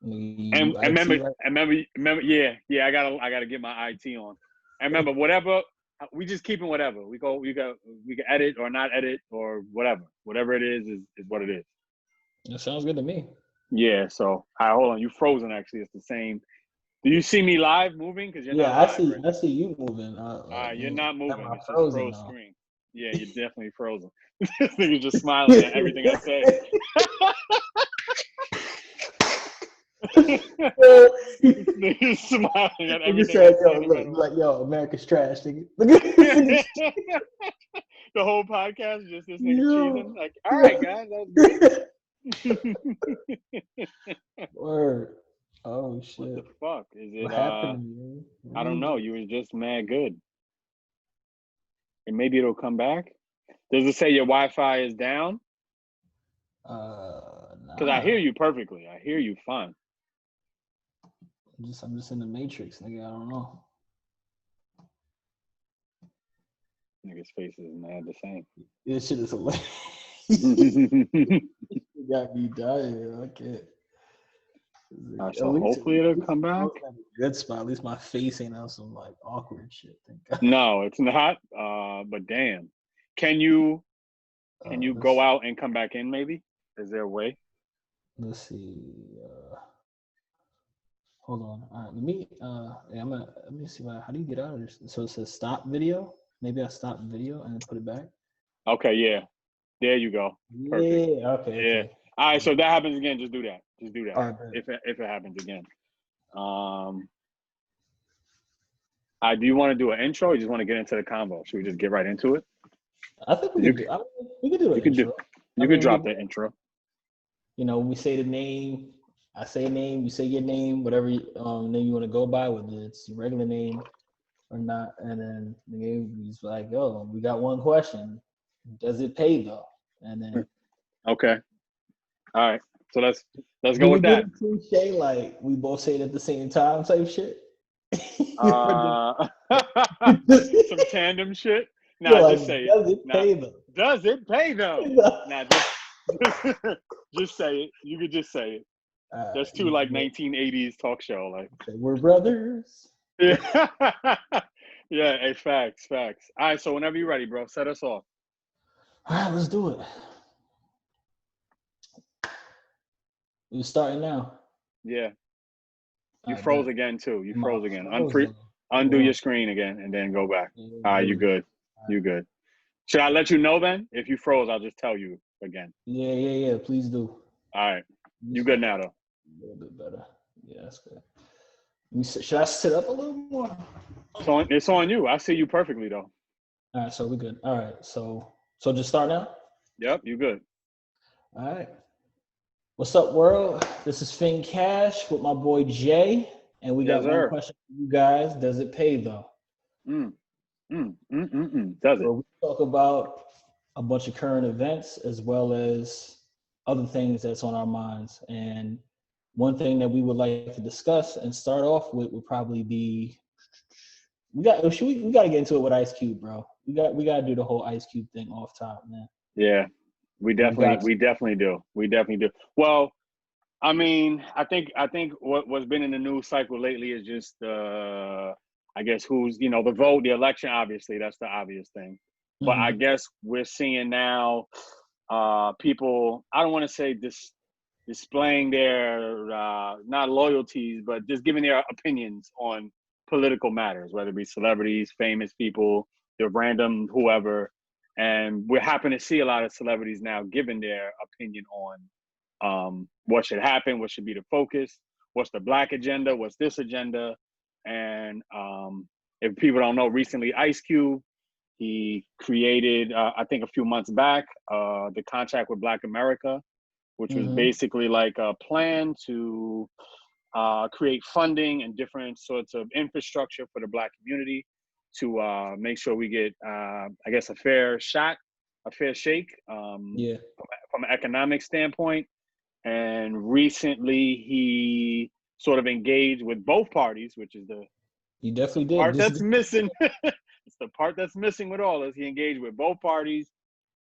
And IT, right? remember, yeah. I gotta get my IT on. And remember, whatever we just keeping whatever we can edit or not edit or whatever it is what it is. That sounds good to me. Yeah. So, all right, hold on. You frozen? Actually, it's the same. Do you see me live moving? Because you're not Yeah, I live, see. right? I see you moving. You're Man, not am moving. I It's just frozen froze now? screen. Yeah, you're definitely frozen. This nigga's just smiling at everything I say. Yo, This nigga's smiling at nigga everything I said, say, "Yo, no look, matter what. like, yo, America's trash, nigga." Look at this nigga. The whole podcast is just this nigga Yo, cheesing. Like, all right, guys, that was great. word. Oh What the shit, fuck? Is it what happened to me? I What don't is know. it? You was just mad good. And maybe it'll come back. Does it say your Wi-Fi is down? Because I hear Nah. you perfectly. I hear you fine. I'm just in the matrix, nigga. I don't know. Nigga's face is mad the same. This shit is hilarious. You got me dying. I can't. At So least, hopefully it'll come back. I'm in a good spot. At least my face ain't on some like awkward shit. Thank God. No, it's not. But damn, can you go Let's out and come back in? Maybe is there a way? let's see. Hold on. All right, let me. Yeah, let me see. How do you get out of this? So it says stop video. Maybe I stop video and then put it back. Okay, yeah, there you go. Perfect. Yeah. Okay. Yeah. Okay. All right. So if that happens again, just do that. Just do that. All right. If it happens again. Do you want to do an intro or you just want to get into the convo? Should we just get right into it? I think we You could do. We could do you an could do intro. you could drop the intro. We say the name. I say a name. You say your name. Whatever name you want to go by, whether it's your regular name or not. And then the game he's like, "Oh, we got one question. Does it pay though?" And then Okay. All right. So let's do go we with do that. the cliche like we both say it at the same time type shit? Some tandem shit. You're Nah, like, just say it. does it Nah, pay though? does it pay though? Nah, just say it. You could just say it. That's too like 1980s talk show. Like we're brothers. yeah, yeah. Hey, facts. All right. So whenever you're ready, bro, set us off. All right, let's do it. We're starting now. Yeah. You I froze bet. again too. You Am I froze again. frozen? Undo Hold your on. screen again and then go back. Yeah, All right, you good. You good. Should I let you know then? If you froze, I'll just tell you again. Yeah. Please do. All right. You good now though? A little bit better. Yeah, that's good. Should I sit up a little more? It's on you. I see you perfectly though. All right, so we're good. All right, so just start now. Yep, you good. All right. What's up, world? This is Finn Cash with my boy Jay, and we got one question for you guys. Does it pay though? Does it? Where we talk about a bunch of current events as well as other things that's on our minds. And one thing that we would like to discuss and start off with would probably be we got to get into it with Ice Cube, bro. We got to do the whole Ice Cube thing off top, man. Yeah, we definitely do. Well, I mean, I think what's been in the news cycle lately is just I guess who's the vote, the election. Obviously, that's the obvious thing. But I guess we're seeing now people. I don't want to say displaying their not loyalties, but just giving their opinions on political matters, whether it be celebrities, famous people, the random whoever. And we're happy to see a lot of celebrities now giving their opinion on what should happen, what should be the focus, what's the Black agenda, what's this agenda. And if people don't know, recently Ice Cube, he created, I think a few months back, the Contract with Black America, which was basically like a plan to create funding and different sorts of infrastructure for the Black community to make sure we get, I guess, a fair shake from an economic standpoint. And recently he sort of engaged with both parties, which is the part that's missing. It's the part that's missing with all this. He engaged with both parties,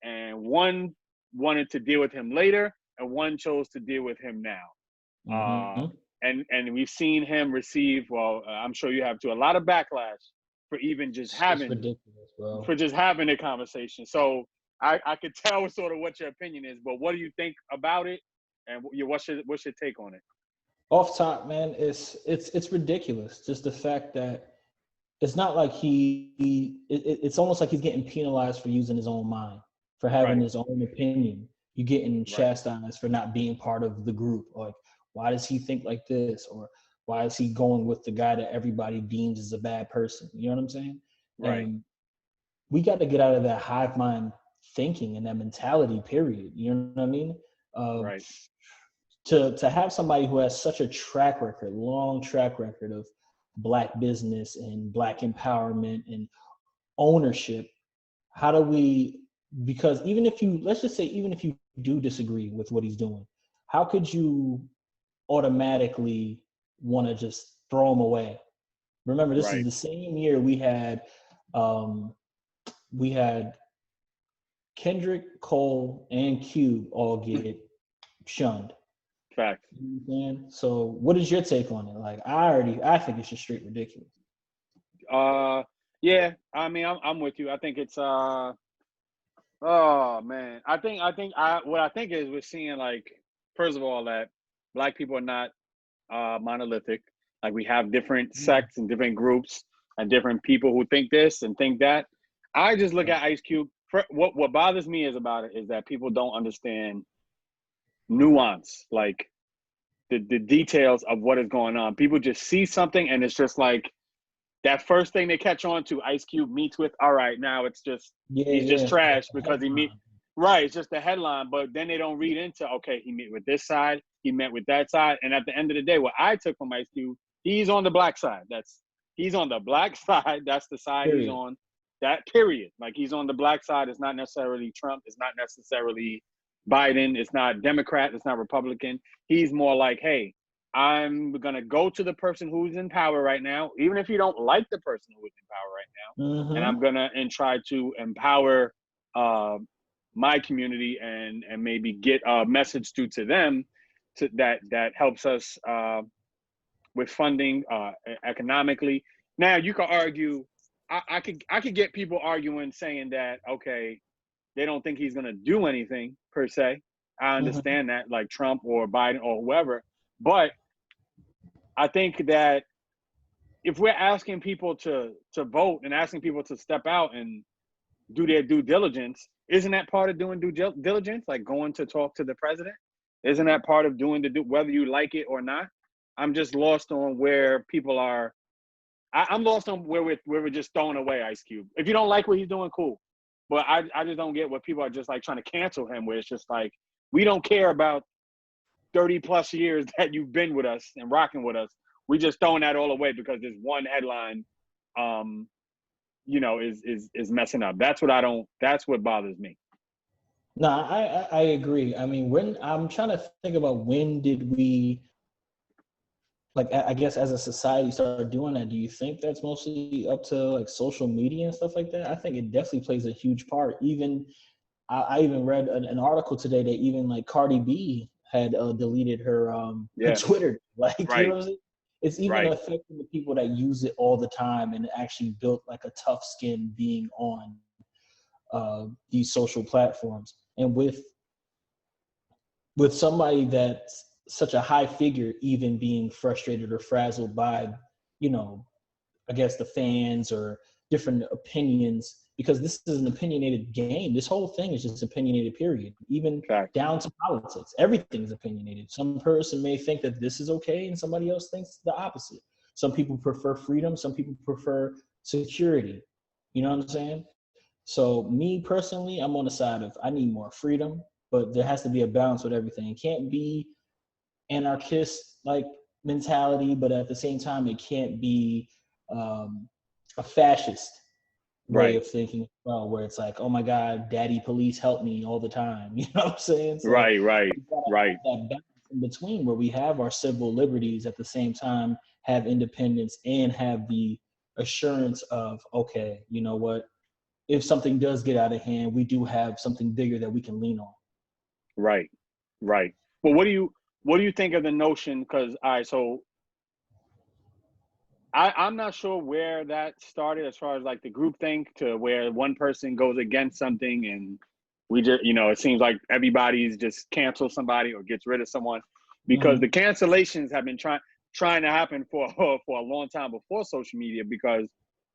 and one wanted to deal with him later, and one chose to deal with him now. and we've seen him receive, well, I'm sure you have too, a lot of backlash for even just It's ridiculous, bro. having a conversation. So I could tell sort of what your opinion is, but what do you think about it, and what's your take on it? Off top, man, it's ridiculous. Just the fact that it's not like it's almost like he's getting penalized for using his own mind, for having his own opinion. You're getting chastised for not being part of the group. Like, why does he think like this? Or why is he going with the guy that everybody deems as a bad person? You know what I'm saying? Right. And we got to get out of that hive mind thinking and that mentality, period. You know what I mean? Right. To have somebody who has such a track record, long track record of Black business and Black empowerment and ownership, how do we, because let's just say, even if you do disagree with what he's doing, how could you automatically want to just throw him away? Remember, this is the same year we had Kendrick, Cole, and Cube all get shunned. Fact. You know what I'm saying? So what is your take on it? Like, I think it's just straight ridiculous. Yeah, I mean, I'm with you. I think it's oh man. I think what I think is we're seeing, like, first of all, that Black people are not monolithic. Like, we have different sects and different groups and different people who think this and think that. I just look at Ice Cube. What bothers me about it is that people don't understand nuance, like the details of what is going on. People just see something and it's just like that first thing they catch on to. Ice Cube meets with, all right, now it's just he's just trash because it's just the headline, but then they don't read into, okay, he met with this side, he met with that side, and at the end of the day, what I took from Ice Cube, he's on the Black side. He's on the Black side. That's the side he's on. That period. Like, he's on the Black side. It's not necessarily Trump. It's not necessarily Biden. It's not Democrat. It's not Republican. He's more like, hey, I'm going to go to the person who's in power right now, even if you don't like the person who is in power right now, and I'm going to try to empower my community and maybe get a message to them that helps us with funding economically. Now, you could argue, I could get people arguing, saying that, okay, they don't think he's going to do anything per se. I understand that, like Trump or Biden or whoever. But I think that if we're asking people to vote and asking people to step out and do their due diligence, isn't that part of doing due diligence? Like going to talk to the president? Isn't that part of doing whether you like it or not? I'm just lost on where people are. I'm lost on where we're just throwing away Ice Cube. If you don't like what he's doing, cool. But I just don't get what people are just like trying to cancel him, where it's just like, we don't care about 30 plus years that you've been with us and rocking with us. We just throwing that all away because this one headline, is messing up. That's what bothers me. No, I agree. I mean, when I'm trying to think about, when did we, like, I guess as a society, start doing that? Do you think that's mostly up to like social media and stuff like that? I think it definitely plays a huge part. Even I even read an article today that even like Cardi B had deleted her Twitter. Like, you know what I'm saying? It's even affecting the people that use it all the time and actually built like a tough skin being on these social platforms. And with somebody that's such a high figure even being frustrated or frazzled by, I guess the fans or different opinions, because this is an opinionated game. This whole thing is just opinionated, period. Even down to politics. Everything's opinionated. Some person may think that this is okay and somebody else thinks the opposite. Some people prefer freedom. Some people prefer security. You know what I'm saying? So me personally, I'm on the side of, I need more freedom, but there has to be a balance with everything. It can't be anarchist like mentality, but at the same time, it can't be a fascist way of thinking, where it's like, oh my God, daddy police help me all the time. You know what I'm saying? So right. That balance in between, where we have our civil liberties, at the same time have independence and have the assurance of, okay, you know what? If something does get out of hand, we do have something bigger that we can lean on. Right. Well, what do what do you think of the notion? Because all right, so I'm not sure where that started as far as like the group think to where one person goes against something and we just, it seems like everybody's just cancel somebody or gets rid of someone because the cancellations have been trying to happen for a long time before social media. Because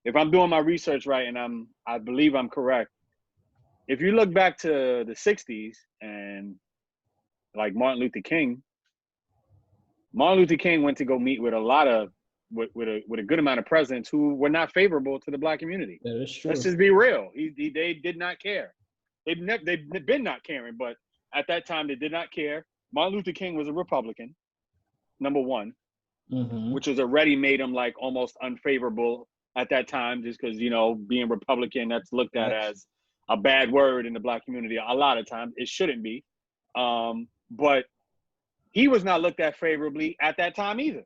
if I'm doing my research right and I believe I'm correct, if you look back to the 60s and like Martin Luther King went to go meet with a lot of with a good amount of presidents who were not favorable to the Black community. That is true. Let's just be real. They did not care. They've been not caring, but at that time they did not care. Martin Luther King was a Republican, number one, which has already made him like almost unfavorable at that time, just because being Republican, that's looked at as a bad word in the Black community. A lot of times it shouldn't be, but he was not looked at favorably at that time either.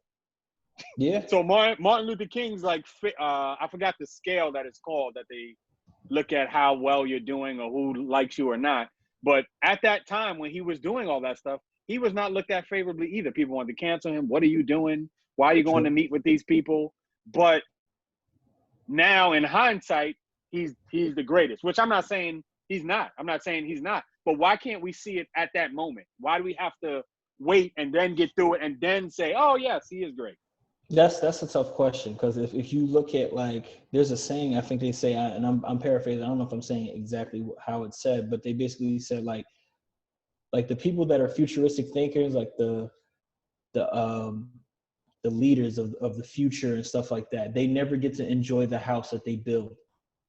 Yeah. So Martin Luther King's like, I forgot the scale that it's called that they look at how well you're doing or who likes you or not. But at that time when he was doing all that stuff, he was not looked at favorably either. People wanted to cancel him. What are you doing? Why are you going to meet with these people? But now in hindsight, he's the greatest, which I'm not saying he's not. I'm not saying he's not. But why can't we see it at that moment? Why do we have to wait and then get through it and then say, oh, yes, he is great? That's a tough question, because if you look at, like, there's a saying, I think they say, and I'm paraphrasing, I don't know if I'm saying exactly how it's said, but they basically said like the people that are futuristic thinkers, like the leaders of the future and stuff like that, they never get to enjoy the house that they build.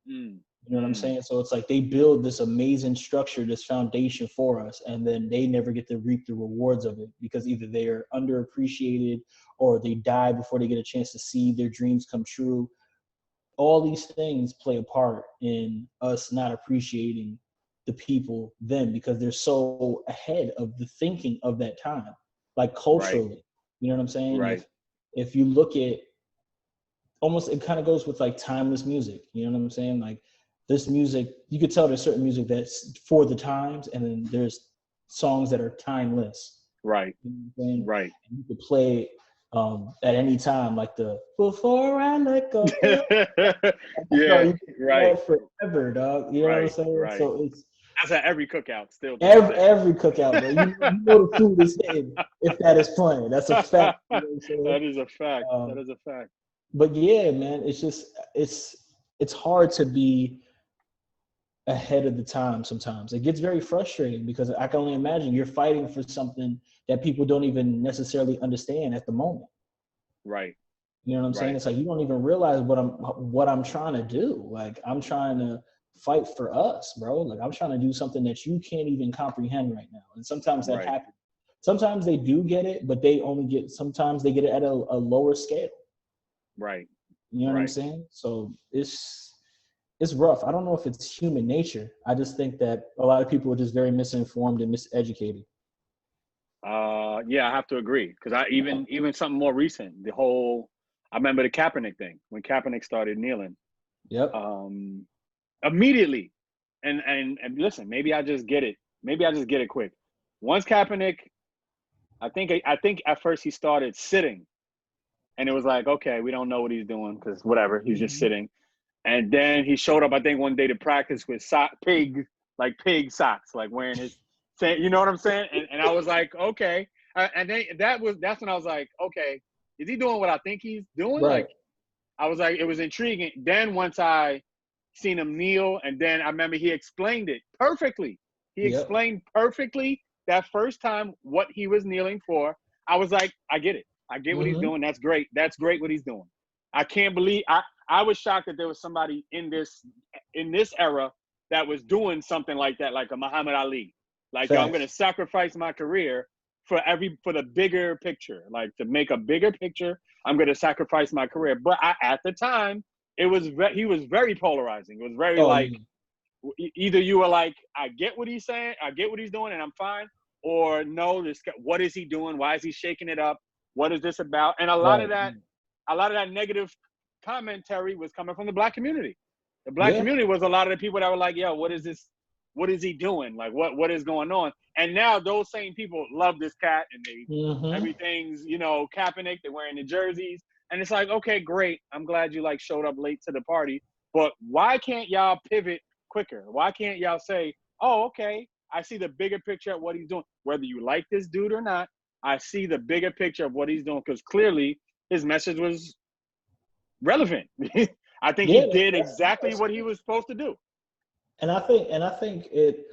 You know what I'm saying? So it's like they build this amazing structure, this foundation for us, and then they never get to reap the rewards of it because either they're underappreciated or they die before they get a chance to see their dreams come true. All these things play a part in us not appreciating the people then because they're so ahead of the thinking of that time, like culturally. Right. You know what I'm saying? Right. If you look at almost, it kind of goes with like timeless music. You know what I'm saying? Like this music, you could tell there's certain music that's for the times, and then there's songs that are timeless. Right. You know what I'm saying? Right. And you could play at any time, like the "Before I Let Go." Yeah, right. Forever, dog. You know what I'm saying? Right. So it's that's at every cookout still. Every cookout, bro. You know the food is hidden if that is playing. That's a fact. You know what I'm saying? That is a fact. That is a fact. But yeah, man, it's just it's hard to be ahead of the time sometimes. It gets very frustrating because I can only imagine you're fighting for something that people don't even necessarily understand at the moment. Right. You know what I'm saying? It's like you don't even realize what I'm trying to do. Like I'm trying to fight for us, bro. Like I'm trying to do something that you can't even comprehend right now. And sometimes that happens. Sometimes they do get it, but sometimes they get it at a lower scale. Right. You know what I'm saying? So it's rough. I don't know if it's human nature. I just think that a lot of people are just very misinformed and miseducated. Yeah, I have to agree. Because even something more recent, I remember the Kaepernick thing when Kaepernick started kneeling. Yep. Immediately, and listen, maybe I just get it. Maybe I just get it quick. Once Kaepernick, I think at first he started sitting, and it was like, okay, we don't know what he's doing because whatever, he's just sitting. And then he showed up, I think, one day to practice with pig socks, like wearing his, you know what I'm saying? And I was like, okay. And then that's when I was like, okay, is he doing what I think he's doing? Right. Like, I was like, it was intriguing. Then once I seen him kneel, and then I remember he explained it perfectly. He explained perfectly that first time what he was kneeling for. I was like, I get it. I get what he's doing. That's great. That's great what he's doing. I can't believe I was shocked that there was somebody in this era that was doing something like that, like a Muhammad Ali. Like, yo, I'm going to sacrifice my career for the bigger picture. Like, to make a bigger picture, I'm going to sacrifice my career. But at the time, he was very polarizing. It was very either you were like, I get what he's saying, I get what he's doing, and I'm fine, or no, what is he doing? Why is he shaking it up? What is this about? And a lot of that negative commentary was coming from the Black community. The Black community was a lot of the people that were like, yo, what is this? what is he doing? Like, what is going on? And now those same people love this cat, and everything's, you know, Kaepernick. They're wearing the jerseys, and it's like, okay, great. I'm glad you like showed up late to the party, but why can't y'all pivot quicker? Why can't y'all say, oh, okay, I see the bigger picture of what he's doing. Whether you like this dude or not, I see the bigger picture of what he's doing, because clearly his message was relevant. I think he did exactly what he was supposed to do. And I think it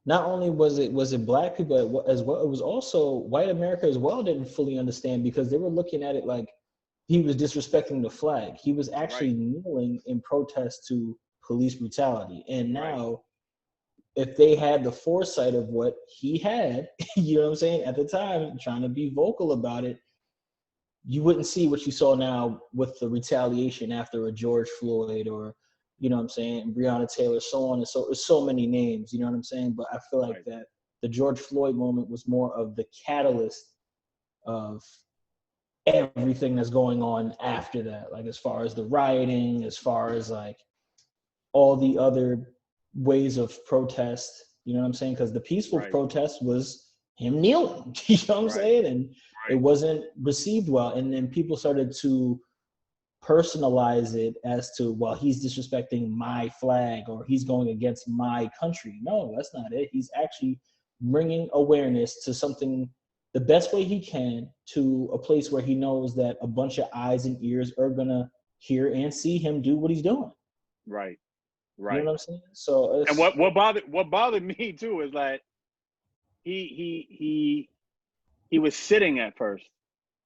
not only was it black people as well, it was also white America as well didn't fully understand, because they were looking at it like he was disrespecting the flag. He was actually kneeling in protest to police brutality. And now if they had the foresight of what he had, you know what I'm saying, at the time, trying to be vocal about it, you wouldn't see what you saw now with the retaliation after a George Floyd or, you know what I'm saying, Breonna Taylor, so on and so, there's so many names, you know what I'm saying? But I feel like that the George Floyd moment was more of the catalyst of everything that's going on after that. Like, as far as the rioting, as far as like all the other ways of protest, you know what I'm saying? Because the peaceful protest was him kneeling, you know what I'm saying? And it wasn't received well. And then people started to personalize it as to, well, he's disrespecting my flag or he's going against my country. No, that's not it. He's actually bringing awareness to something the best way he can, to a place where he knows that a bunch of eyes and ears are going to hear and see him do what he's doing. Right. You know what I'm saying? So and what bothered me too is that he was sitting at first.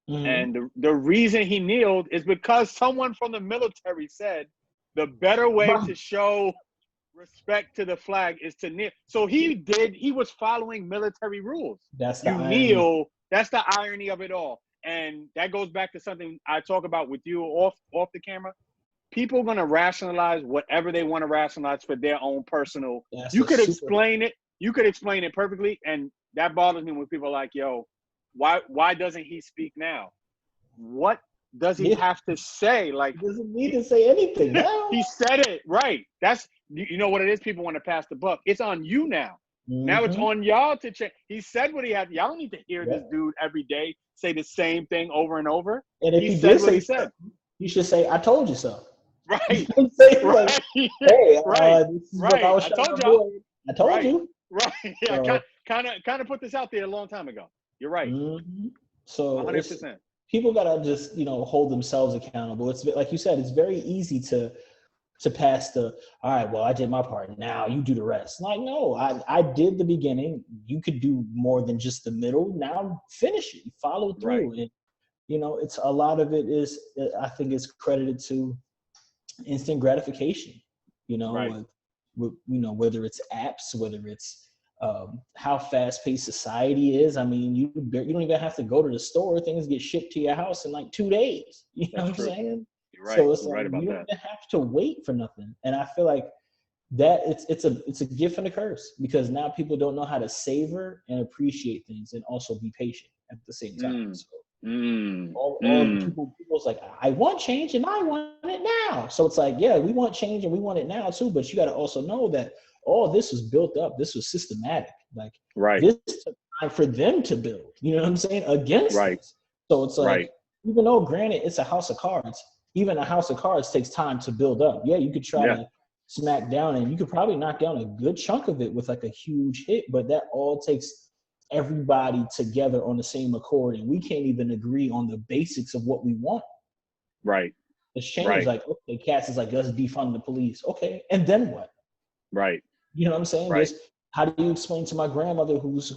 And the reason he kneeled is because someone from the military said the better way to show respect to the flag is to kneel. So he was following military rules. That's the kneel. That's the irony of it all. And that goes back to something I talk about with you off the camera. People are going to rationalize whatever they want to rationalize for their own personal. You could explain it. You could explain it perfectly. And that bothers me when people are like, yo, why doesn't he speak now? What does he have to say? Like, he doesn't need to say anything now. He said it right. That's, you know what it is? People want to pass the buck. It's on you now. Now it's on y'all to change. He said what he had. Y'all don't need to hear this dude every day say the same thing over and over. And if he said what he said, you should say, I told you so. Right. Like, hey, this is what I was trying to avoid. I told you. Right. Yeah. Kind of put this out there a long time ago. You're right. So 100%. People gotta just, you know, hold themselves accountable. It's like you said, it's very easy to pass the, all right, well, I did my part, now you do the rest. Like, no, I did the beginning. You could do more than just the middle. Now finish it. Follow through. And, you know, it's a lot of it is, I think, it's credited to instant gratification. You know, you know, whether it's apps, whether it's how fast-paced society is. I mean, you don't even have to go to the store. Things get shipped to your house in like 2 days. You know what I'm saying? You're right. So it's You're like, right about you that. don't even have to wait for nothing. And I feel like that it's a gift and a curse, because now people don't know how to savor and appreciate things and also be patient at the same time. So all people's like, I want change and I want it now. So it's like, yeah, we want change and we want it now too. But you got to also know that all this was built up. This was systematic. Like, this took time for them to build. You know what I'm saying? Against us. So it's like, even though, granted, it's a house of cards, even a house of cards takes time to build up. Yeah, you could try to smack down, and you could probably knock down a good chunk of it with like a huge hit, but that all takes everybody together on the same accord, and we can't even agree on the basics of what we want. Right. It's changed. Like, okay, Cass is like, let's defund the police. Okay, and then what? Right. You know what I'm saying? Right. How do you explain to my grandmother who's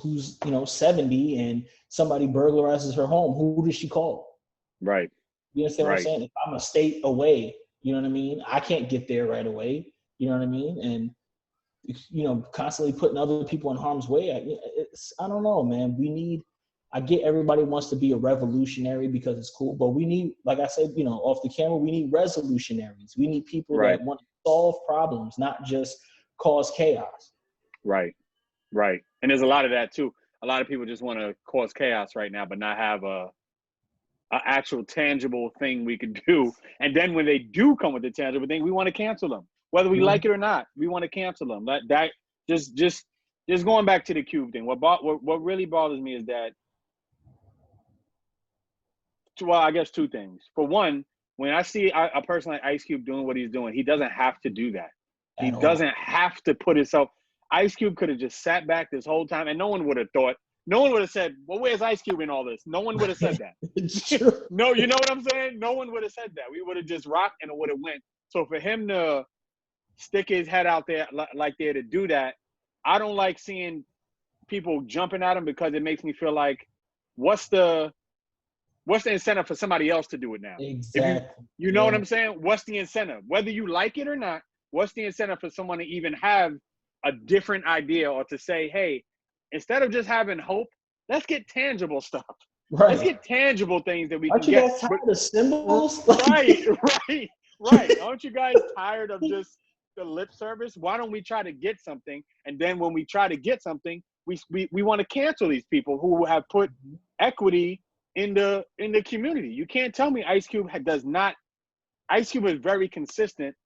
70 and somebody burglarizes her home? Who does she call? Right. You understand what I'm saying? If I'm a state away, you know what I mean? I can't get there right away. You know what I mean? And, you know, constantly putting other people in harm's way. I don't know, man. I get everybody wants to be a revolutionary because it's cool, but we need, like I said, you know, off the camera, we need resolutionaries. We need people that want to solve problems, not just cause chaos. Right. And there's a lot of that too. A lot of people just want to cause chaos right now, but not have a actual tangible thing we could do. And then when they do come with the tangible thing, we want to cancel them. Whether we like it or not, we want to cancel them. just going back to the Cube thing. What really bothers me is that, well, I guess two things. For one, when I see a person like Ice Cube doing what he's doing, he doesn't have to do that. He doesn't have to put himself. Ice Cube could have just sat back this whole time, and no one would have thought. No one would have said, "Well, where's Ice Cube in all this?" No one would have said that. No, you know what I'm saying? No one would have said that. We would have just rocked, and it would have went. So for him to stick his head out there like there to do that, I don't like seeing people jumping at him, because it makes me feel like, what's the incentive for somebody else to do it now? Exactly. You know what I'm saying? What's the incentive? Whether you like it or not, what's the incentive for someone to even have a different idea, or to say, hey, instead of just having hope, let's get tangible stuff. Right. Let's get tangible things that we Aren't can you get. guys tired of symbols? Right. Aren't you guys tired of just the lip service? Why don't we try to get something? And then when we try to get something, we want to cancel these people who have put equity in the community. You can't tell me Ice Cube does not. Ice Cube is very consistent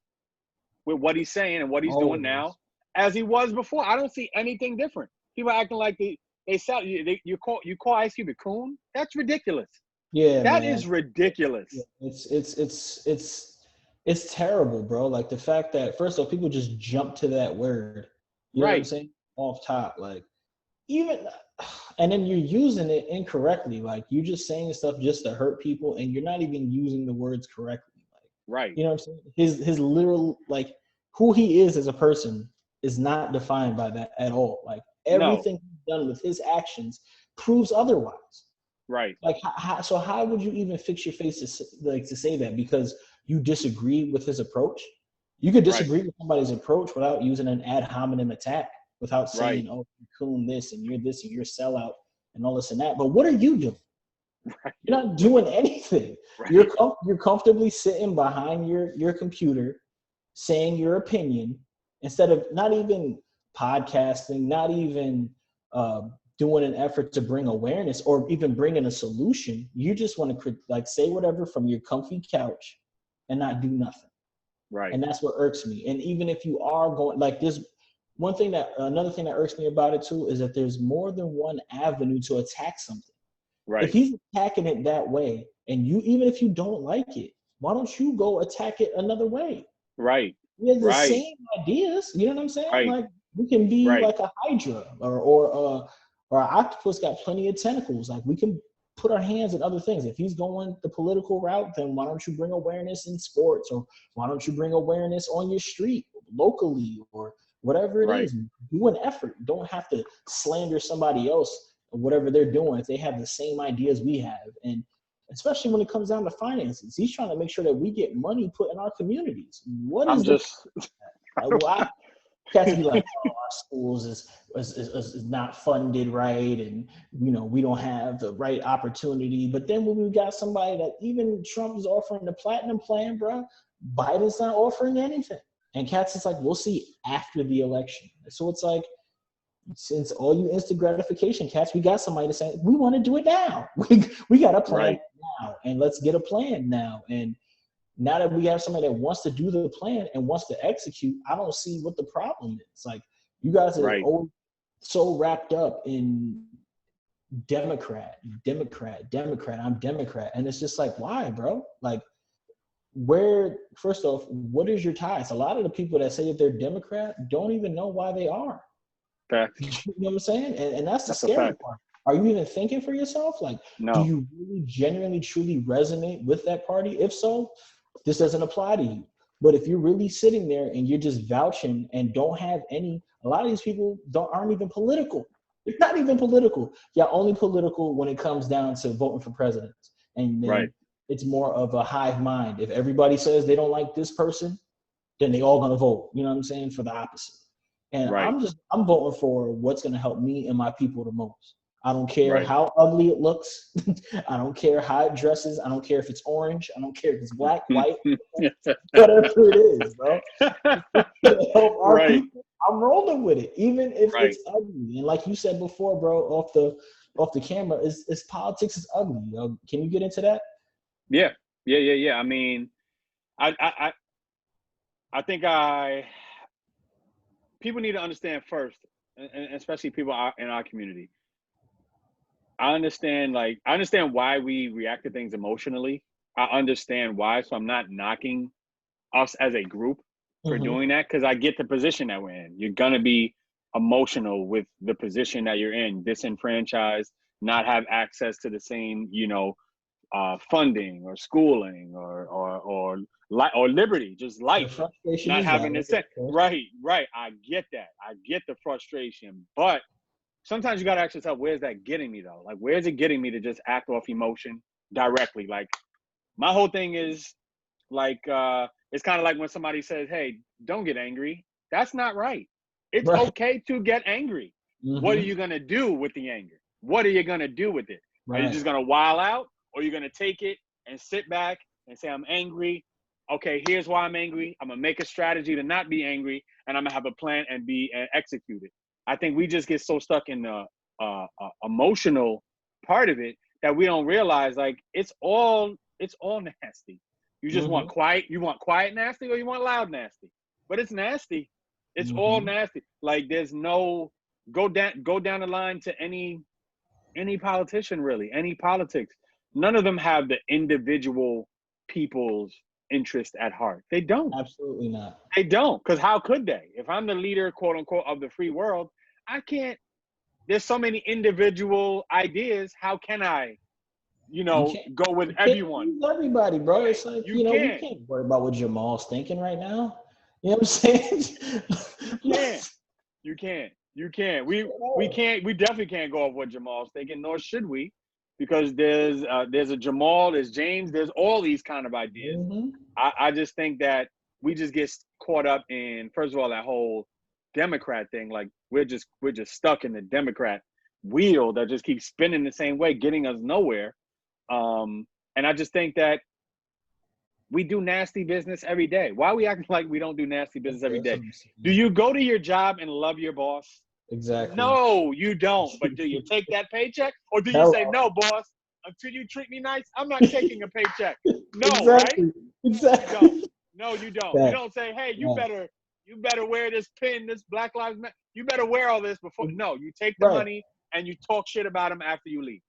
with what he's saying and what he's doing now, as he was before. I don't see anything different. People acting like you call Ice Cube a coon. That's ridiculous. Yeah, that is ridiculous. Yeah, it's terrible, bro. Like the fact that, first of all, people just jump to that word. You know what I'm saying? Off top, like even, and then you're using it incorrectly. Like you're just saying stuff just to hurt people, and you're not even using the words correctly. Like, you know what I'm saying? His literal, like, who he is as a person is not defined by that at all. Like everything he's done with his actions proves otherwise. Right. Like, so how would you even fix your face to say that? Because you disagree with his approach? You could disagree with somebody's approach without using an ad hominem attack, without saying, oh, you're coon this and you're this and you're sellout and all this and that. But what are you doing? Right. You're not doing anything. Right. You're comfortably sitting behind your computer saying your opinion, instead of not even podcasting, not even doing an effort to bring awareness or even bringing a solution. You just want to say whatever from your comfy couch and not do nothing. Right. And that's what irks me. And even if you are going, like, there's another thing that irks me about it too, is that there's more than one avenue to attack something. Right. If he's attacking it that way, and even if you don't like it, why don't you go attack it another way? Right. We have the same ideas. You know what I'm saying? Right. Like, we can be like a hydra, or an octopus got plenty of tentacles. Like, we can put our hands in other things. If he's going the political route, then why don't you bring awareness in sports, or why don't you bring awareness on your street, locally, or whatever it is? Do an effort. You don't have to slander somebody else or whatever they're doing if they have the same ideas we have. And especially when it comes down to finances, he's trying to make sure that we get money put in our communities. What is why cats be like, oh, our schools is not funded right, and we don't have the right opportunity. But then when we got somebody that, even Trump is offering the platinum plan, bro, Biden's not offering anything. And cats is like, we'll see after the election. So it's like, since all you instant gratification cats, we got somebody to say, we want to do it now. We got a plan now, and let's get a plan now. And now that we have somebody that wants to do the plan and wants to execute, I don't see what the problem is. Like, you guys are so wrapped up in Democrat, I'm Democrat. And it's just like, why, bro? Like, first off, what is your ties? A lot of the people that say that they're Democrat don't even know why they are. Fact. You know what I'm saying? And that's the scary part. Are you even thinking for yourself? Like, do you really genuinely, truly resonate with that party? If so, this doesn't apply to you. But if you're really sitting there and you're just vouching and don't have a lot of these people aren't even political. They're not even political. Yeah, only political when it comes down to voting for presidents. And then it's more of a hive mind. If everybody says they don't like this person, then they all gonna vote. You know what I'm saying? For the opposite. And I'm voting for what's gonna help me and my people the most. I don't care how ugly it looks. I don't care how it dresses. I don't care if it's orange. I don't care if it's black, white, whatever it is, bro. People, I'm rolling with it, even if it's ugly. And like you said before, bro, off the camera, is politics is ugly. Can you get into that? Yeah. I mean, I think people need to understand first, and especially people in our community. I understand why we react to things emotionally. I understand why, so I'm not knocking us as a group for doing that, because I get the position that we're in. You're gonna be emotional with the position that you're in, disenfranchised, not have access to the same, funding or schooling or liberty, just The life, frustration not is having valid, to say, of course. right. I get that. I get the frustration, but sometimes you got to ask yourself, where's that getting me though? Like, where's it getting me to just act off emotion directly? Like, my whole thing is like, it's kind of like when somebody says, hey, don't get angry. That's not right. It's Right. okay to get angry. What are you going to do with the anger? What are you going to do with it? Are you just going to wild out, or are you going to take it and sit back and say, I'm angry. Okay, here's why I'm angry. I'm going to make a strategy to not be angry, and I'm going to have a plan and execute it. I think we just get so stuck in the emotional part of it that we don't realize, like, it's all nasty. You just want quiet. You want quiet nasty, or you want loud nasty. But it's nasty. It's all nasty. Like, there's no go down the line to any politician, really, any politics. None of them have the individual people's interest at heart. They don't. Absolutely not. They don't, because how could they? If I'm the leader, quote unquote, of the free world, I can't. There's so many individual ideas. How can I, go with everyone? Everybody, bro. It's like, we can't worry about what Jamal's thinking right now. You know what I'm saying? You can't. We definitely can't go off what Jamal's thinking, nor should we, because there's a Jamal, there's James, there's all these kind of ideas. I just think that we just get caught up in, first of all, that whole Democrat thing. Like, we're just stuck in the Democrat wheel that just keeps spinning the same way, getting us nowhere. And I just think that we do nasty business every day. Why are we acting like we don't do nasty business every day? Do you go to your job and love your boss? Exactly. No, you don't. But do you take that paycheck? Or do you say, no, boss, until you treat me nice, I'm not taking a paycheck? No, exactly. Right? Exactly. No, you don't. You don't say, hey, you better wear this pin, this Black Lives Matter. You better wear all this before. No, you take the money and you talk shit about him after you leave.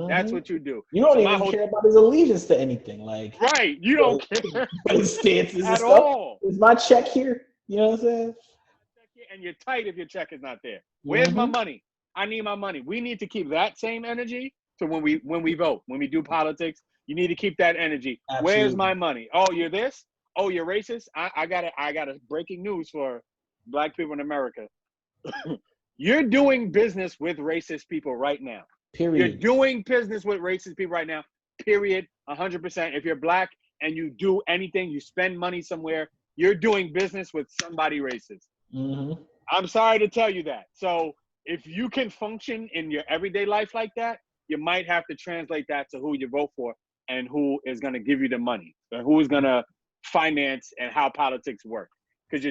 That's what you do. You don't even care about his allegiance to anything. Like, right. You don't care. His stances at all. Is my check here? You know what I'm saying? And you're tight if your check is not there. Where's my money? I need my money. We need to keep that same energy to when we vote, when we do politics. You need to keep that energy. Absolutely. Where's my money? Oh, you're this? Oh, you're racist? I got a breaking news for Black people in America. You're doing business with racist people right now. Period. You're doing business with racist people right now. Period. 100%. If you're Black and you do anything, you spend money somewhere, you're doing business with somebody racist. I'm sorry to tell you that. So if you can function in your everyday life like that, you might have to translate that to who you vote for and who is going to give you the money, and who is going to finance and how politics work. Because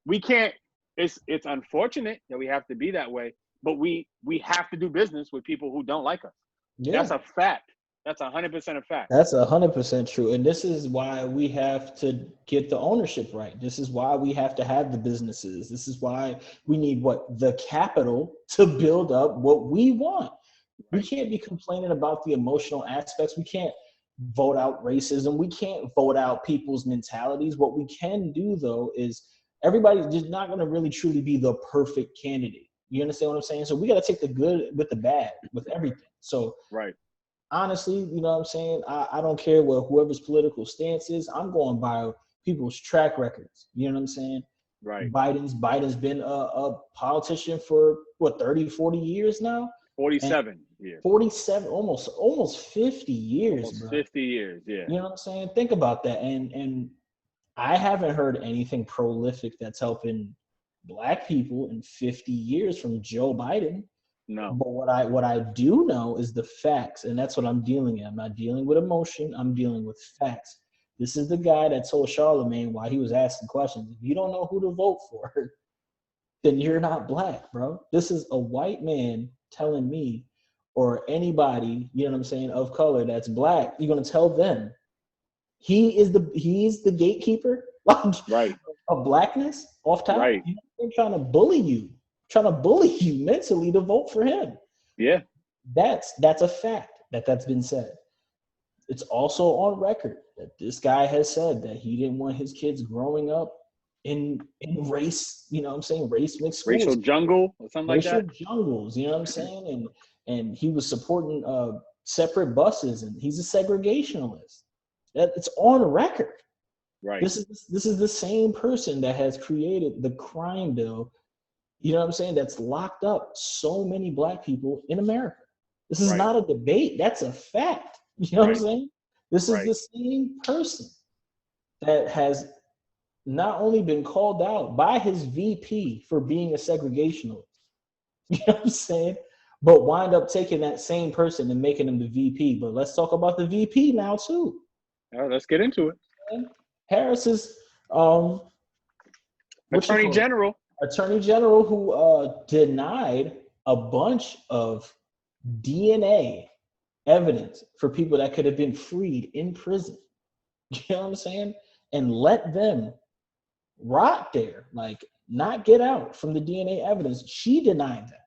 we can't. It's unfortunate that we have to be that way, but we have to do business with people who don't like us. Yeah. That's a fact. That's 100% a fact. That's 100% true. And this is why we have to get the ownership right. This is why we have to have the businesses. This is why we need the capital to build up what we want. We can't be complaining about the emotional aspects. We can't vote out racism. We can't vote out people's mentalities. What we can do, though, is everybody's just not going to really truly be the perfect candidate. You understand what I'm saying? So we got to take the good with the bad, with everything. So honestly, you know what I'm saying? I don't care what whoever's political stance is. I'm going by people's track records. You know what I'm saying? Right. Biden's been a politician for 30, 40 years now? 47 years. 47, almost 50 years, almost bro. 50 years, yeah. You know what I'm saying? Think about that. And I haven't heard anything prolific that's helping Black people in 50 years from Joe Biden. No. But what I do know is the facts, and that's what I'm dealing in. I'm not dealing with emotion. I'm dealing with facts. This is the guy that told Charlemagne while he was asking questions, if you don't know who to vote for, then you're not Black, bro. This is a white man telling me, or anybody, you know what I'm saying, of color that's Black, you're going to tell them he's the gatekeeper? Right. of blackness off top. Right. They're trying to bully you mentally to vote for him. Yeah. That's a fact that's been said. It's also on record that this guy has said that he didn't want his kids growing up in race, you know what I'm saying, race mixed schools. Racial jungle or something like that. Racial jungles, you know what I'm saying? And he was supporting separate buses, and he's a segregationalist. It's on record. Right. This is the same person that has created the crime bill, you know what I'm saying, that's locked up so many black people in America. This is not a debate. That's a fact. You know what I'm saying? This is the same person that has not only been called out by his VP for being a segregationalist, you know what I'm saying, but wind up taking that same person and making him the VP. But let's talk about the VP now too. All right, let's get into it. Harris is Attorney General who denied a bunch of DNA evidence for people that could have been freed in prison. You know what I'm saying? And let them rot there, like not get out from the DNA evidence. She denied that.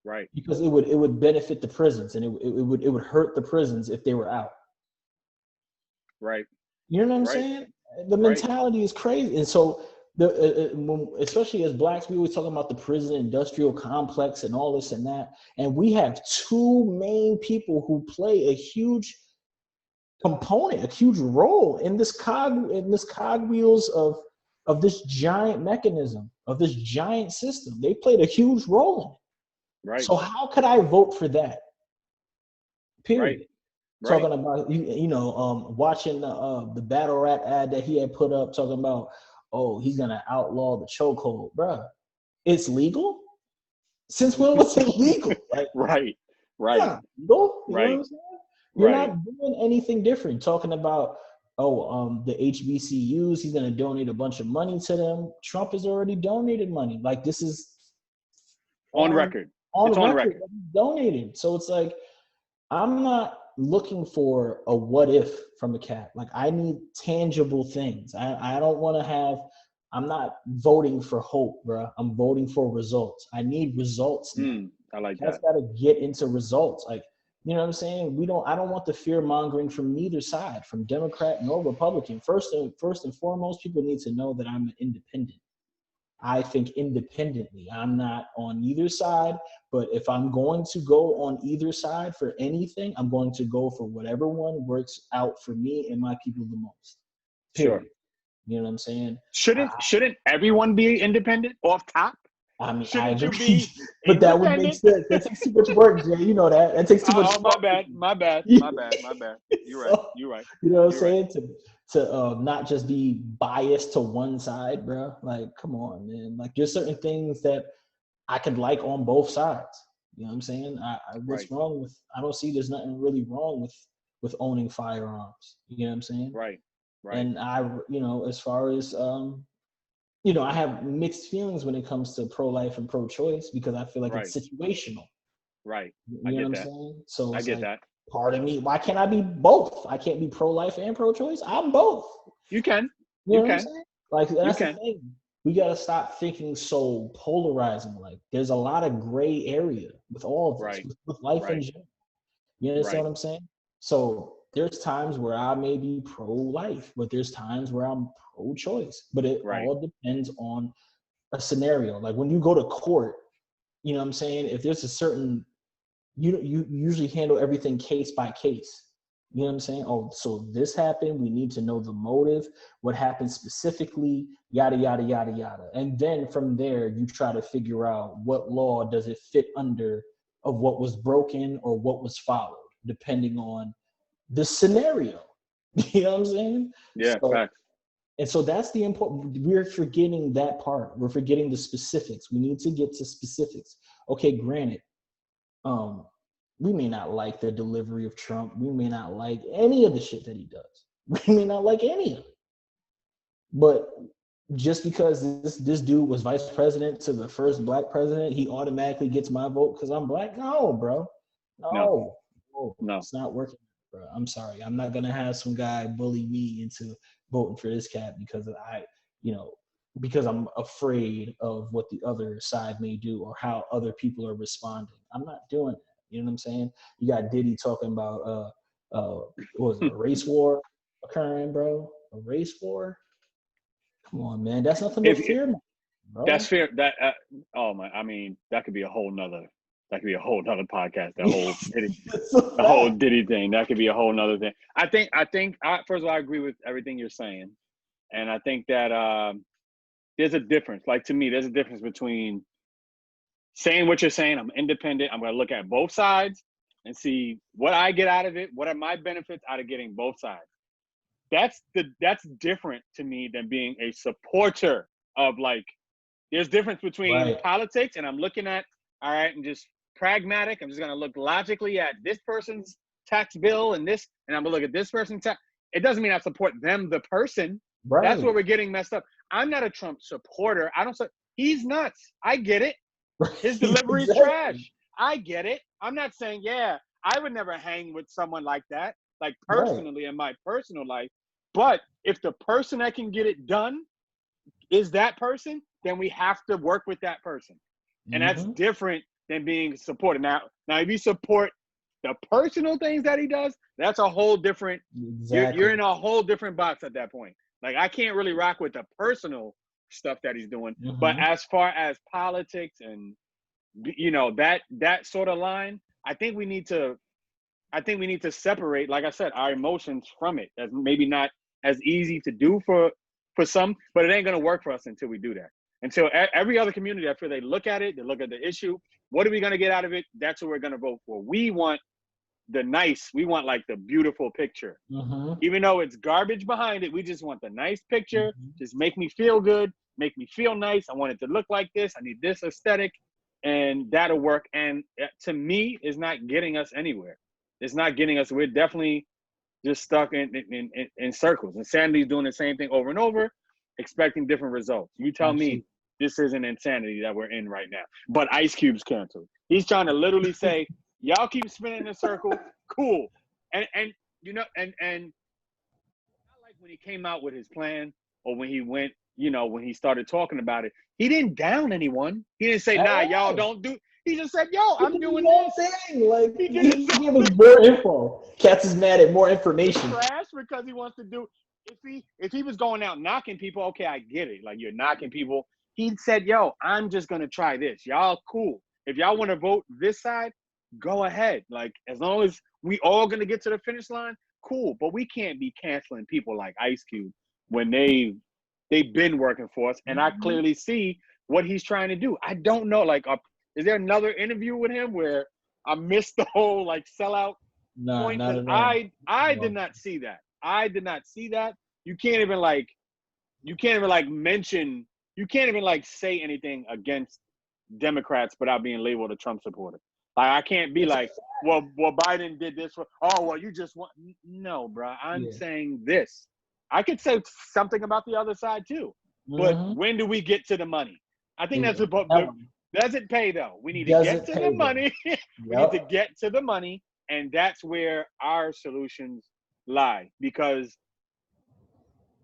Right. Because it would benefit the prisons, and it would hurt the prisons if they were out. Right. You know what I'm saying? The mentality is crazy. And so especially as blacks, we always talk about the prison industrial complex and all this and that. And we have two main people who play a huge component, a huge role in this cogwheels of this giant mechanism, of this giant system. They played a huge role in it. Right. So how could I vote for that? Period. Right. Talking about watching the battle rap ad that he had put up, talking about, oh, he's gonna outlaw the chokehold, bruh. It's legal. Since when was it legal? Like, right. Yeah, you know what I'm saying? You're not doing anything different. Talking about, the HBCUs, he's gonna donate a bunch of money to them. Trump has already donated money. Like, this is on record. On record. He's donated. So it's like, I'm not looking for a what if from the cat. Like, I need tangible things. I don't want to have, I'm not voting for hope, bro. I'm voting for results. I need results now. I like That's that. got to get into results. Like, you know what I'm saying? I don't want the fear mongering from neither side, from Democrat nor Republican. First and foremost, people need to know that I'm an independent. I think independently. I'm not on either side, but if I'm going to go on either side for anything, I'm going to go for whatever one works out for me and my people the most. Period. Sure. You know what I'm saying? Shouldn't everyone be independent off top? I mean, shouldn't I agree, you be but that would make sense. That takes too much work, Jay. You know that. That takes too much. Oh, my bad. You're right. You're right. You know what I'm saying? To not just be biased to one side, bro. Like, come on, man. Like, there's certain things that I could like on both sides. You know what I'm saying? What's wrong with? I don't see there's nothing really wrong with owning firearms. You know what I'm saying? Right. And as far as I have mixed feelings when it comes to pro-life and pro-choice, because I feel like it's situational. Right. You know what I'm saying? So I get that. Part of me, why can't I be both? I can't be pro-life and pro-choice. I'm both. You can. You know what I'm saying? Like, that's the thing. We got to stop thinking so polarizing. Like, there's a lot of gray area with all of this, with life in general. You understand what I'm saying? So there's times where I may be pro-life, but there's times where I'm pro-choice. But it all depends on a scenario. Like, when you go to court, you know what I'm saying? If there's a certain, you usually handle everything case by case. You know what I'm saying? Oh, so this happened. We need to know the motive, what happened specifically, yada, yada, yada, yada. And then from there, you try to figure out what law does it fit under of what was broken or what was followed, depending on the scenario. You know what I'm saying? Yeah, fact. And so that's the important, we're forgetting that part. We're forgetting the specifics. We need to get to specifics. Okay, granted, we may not like the delivery of Trump. We may not like any of the shit that he does. We may not like any of it. But just because this dude was vice president to the first black president, he automatically gets my vote because I'm black? No, bro. No. It's not working, bro. I'm sorry. I'm not going to have some guy bully me into voting for this cat because because I'm afraid of what the other side may do or how other people are responding. I'm not doing that. You know what I'm saying? You got Diddy talking about what was it, a race war occurring, bro? A race war? Come on, man. That's nothing but fear, bro. That's fair. That oh my, I mean, that could be a whole nother podcast. The whole Diddy thing. That could be a whole nother thing. I think first of all, I agree with everything you're saying. And I think that there's a difference. Like, to me, there's a difference between saying what you're saying. I'm independent. I'm going to look at both sides and see what I get out of it. What are my benefits out of getting both sides? That's different to me than being a supporter of, like, there's difference between politics, and I'm looking at, all right, and just pragmatic. I'm just going to look logically at this person's tax bill and this, and I'm going to look at this person's tax. It doesn't mean I support them, the person. Right. That's where we're getting messed up. I'm not a Trump supporter. He's nuts. I get it. His delivery is trash. I get it. I'm not saying, yeah, I would never hang with someone like that, like personally in my personal life. But if the person that can get it done is that person, then we have to work with that person. And that's different than being supported. Now, if you support the personal things that he does, that's a whole different, you're in a whole different box at that point. Like, I can't really rock with the personal stuff that he's doing. But as far as politics and, that sort of line, I think we need to separate, like I said, our emotions from it. That's maybe not as easy to do for some, but it ain't going to work for us until we do that. Until every other community, I feel they look at it, they look at the issue. What are we going to get out of it? That's what we're going to vote for. We want we want like the beautiful picture. Even though it's garbage behind it, we just want the nice picture. Just make me feel good, make me feel nice. I want it to look like this. I need this aesthetic, and that'll work. And to me, it's not getting us anywhere. It's not getting us. We're definitely just stuck in circles. Insanity's doing the same thing over and over, expecting different results. You tell me this isn't insanity that we're in right now. But Ice Cube's canceled. He's trying to literally say, y'all keep spinning in a circle, cool. And not like when he came out with his plan, or when he went, when he started talking about it, he didn't down anyone. He didn't say, nah, y'all don't do. He just said, yo, I'm doing this. Like, he gave us more info. Cats is mad at more information. Trash because he wants to do. If he was going out knocking people, okay, I get it. Like, you're knocking people. He said, yo, I'm just going to try this. Y'all cool. If y'all want to vote this side, go ahead. Like, as long as we all going to get to the finish line, cool. But we can't be canceling people like Ice Cube when they've been working for us. And I clearly see what he's trying to do. I don't know. Like, is there another interview with him where I missed the whole, like, sellout point? Not at all. I did not see that. I did not see that. You can't even mention, you can't even like say anything against Democrats without being labeled a Trump supporter. Like, I can't be like, well, Biden did this. You just want. No, bro. I'm saying this. I could say something about the other side too. But when do we get to the money? I think that's about. Does it pay though? We need to get to the money. We need to get to the money, and that's where our solutions lie. Because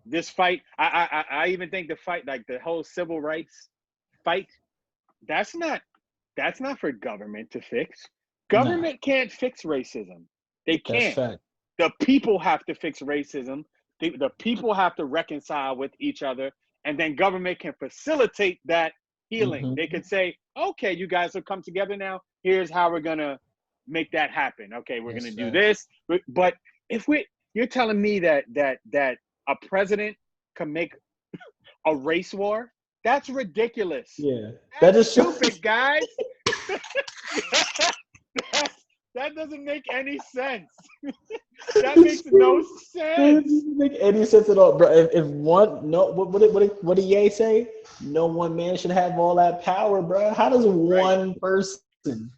this fight, I even think the fight, like the whole civil rights fight, that's not for government to fix. Government can't fix racism. They can't. The people have to fix racism. The people have to reconcile with each other, and then government can facilitate that healing. They could say, okay, you guys will come together now. Here's how we're going to make that happen. Okay, we're going to do this. But if you're telling me that a president can make a race war, that's ridiculous. Yeah, that is stupid, guys. That doesn't make any sense. That makes no sense. It doesn't make any sense at all, bro. If one, no, what did Ye say? No one man should have all that power, bro. How does one person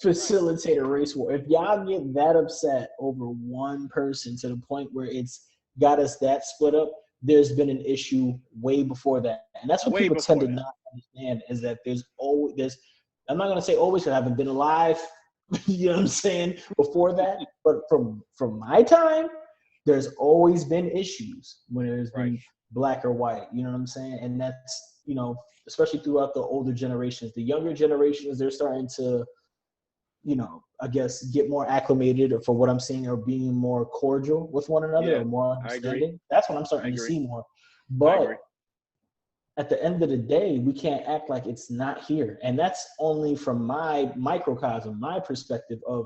facilitate a race war? If y'all get that upset over one person to the point where it's got us that split up, there's been an issue way before that. And that's what people tend to not understand, is that there's I'm not going to say always, because I haven't been alive, you know what I'm saying, before that. But from my time, there's always been issues when there's been black or white. You know what I'm saying? And that's, especially throughout the older generations. The younger generations, they're starting to, I guess, get more acclimated, or for what I'm seeing, or being more cordial with one another, Yeah, or more I agree. understanding. That's what I'm I starting to agree. see more. I agree. But at the end of the day, we can't act like it's not here. And that's only from my microcosm, my perspective of,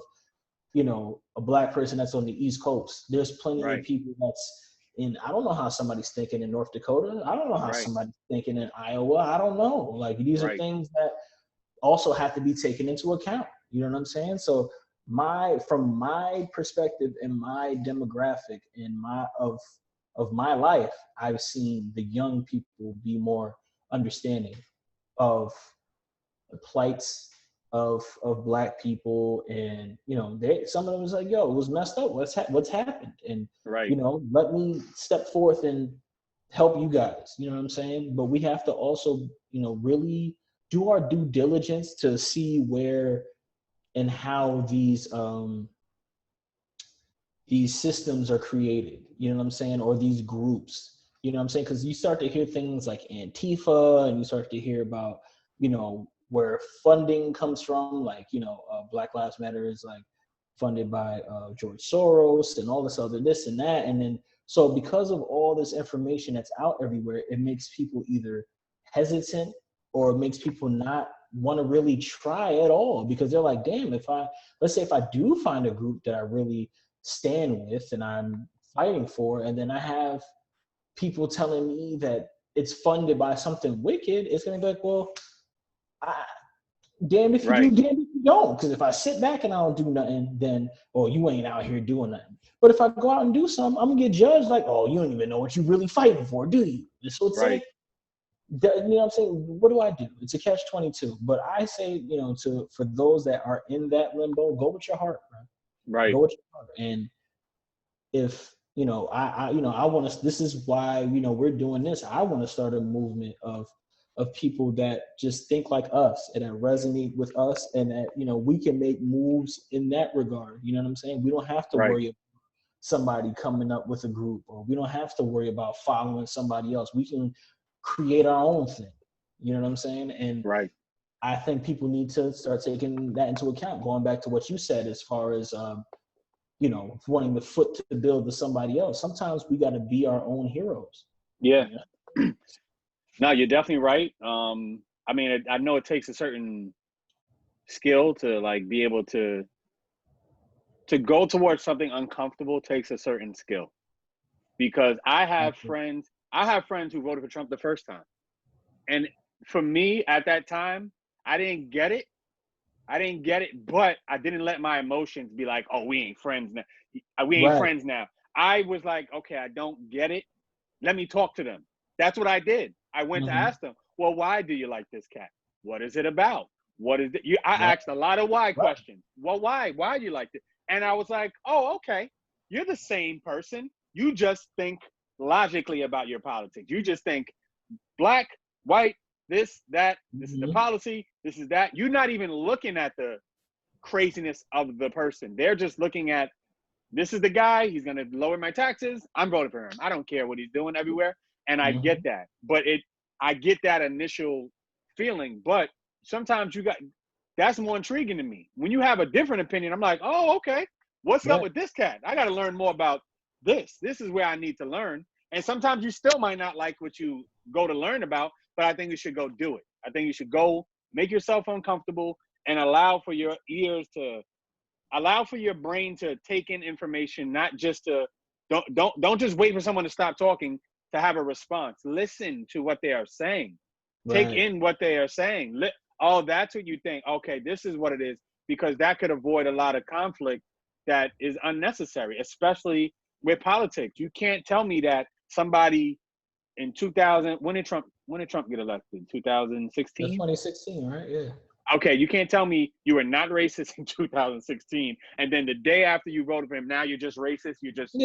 a black person that's on the East Coast. There's plenty Right. of people that's I don't know how somebody's thinking in North Dakota. I don't know how Right. somebody's thinking in Iowa. I don't know. Like, these are Right. things that also have to be taken into account. You know what I'm saying? So from my perspective and my demographic and of my life, I've seen the young people be more understanding of the plights of black people. And some of them was like, yo, it was messed up, what's happened, and Right. let me step forth and help you guys. You know what I'm saying? But we have to also really do our due diligence to see where and how these systems are created, you know what I'm saying, or these groups, you know what I'm saying, because you start to hear things like Antifa, and you start to hear about, where funding comes from, like, Black Lives Matter is like funded by George Soros and all this and that. And then, so because of all this information that's out everywhere, it makes people either hesitant, or it makes people not want to really try at all, because they're like, damn, let's say if I do find a group that I really stand with and I'm fighting for, and then I have people telling me that it's funded by something wicked, it's gonna be like, well, damn if you Right. do, damn if you don't. Because if I sit back and I don't do nothing, then, oh, you ain't out here doing nothing. But if I go out and do something, I'm gonna get judged like, oh, you don't even know what you're really fighting for, do you? So it's Right. like, you know what I'm saying? What do I do? It's a catch-22. But I say, for those that are in that limbo, go with your heart, bro. Right. Go with your heart. And if I want to, this is why we're doing this. I want to start a movement of people that just think like us and that resonate with us, and that we can make moves in that regard. You know what I'm saying? We don't have to Right. worry about somebody coming up with a group, or we don't have to worry about following somebody else. We can create our own thing. You know what I'm saying? And Right. I think people need to start taking that into account. Going back to what you said, as far as wanting the foot to build to somebody else. Sometimes we got to be our own heroes. Yeah. No, you're definitely right. I mean, I know it takes a certain skill to like be able to go towards something uncomfortable. Takes a certain skill, because I have friends who voted for Trump the first time. And for me at that time, I didn't get it, but I didn't let my emotions be like, oh, we ain't friends now. Friends now. I was like, okay, I don't get it. Let me talk to them. That's what I did. I went to ask them, well, why do you like this cat? What is it about? What is it? I asked a lot of why questions. Well, why? Why do you like it? And I was like, oh, okay. You're the same person. You just think logically about your politics. You just think black, white, this, that, this is the policy, this is that. You're not even looking at the craziness of the person. They're just looking at, this is the guy, he's going to lower my taxes, I'm voting for him. I don't care what he's doing everywhere. And I get that. But I get that initial feeling. But sometimes that's more intriguing to me. When you have a different opinion, I'm like, oh, okay. What's up with this cat? I got to learn more about this. This is where I need to learn. And sometimes you still might not like what you go to learn about, but I think you should go do it. I think you should go make yourself uncomfortable and allow for your brain to take in information, not just to don't just wait for someone to stop talking to have a response. Listen to what they are saying. Take in what they are saying. Oh, that's what you think. Okay, this is what it is, because that could avoid a lot of conflict that is unnecessary, especially with politics. You can't tell me that somebody in 2000, when did Trump get elected? 2016? 2016, right? Yeah. Okay, you can't tell me you were not racist in 2016, and then the day after you voted for him, now you're just racist. You're just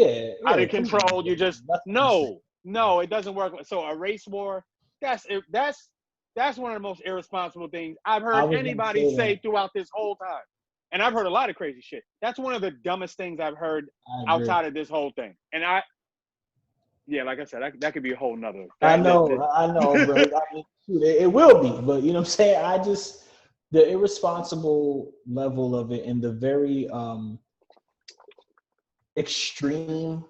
out of control. You just no, it doesn't work. So a race war, that's one of the most irresponsible things I've heard anybody say throughout this whole time. And I've heard a lot of crazy shit. That's one of the dumbest things I've heard outside of this whole thing. And Yeah, like I said, that could be a whole nother. I know, bro. I mean, shoot, it will be, but you know what I'm saying? The irresponsible level of it and the very extreme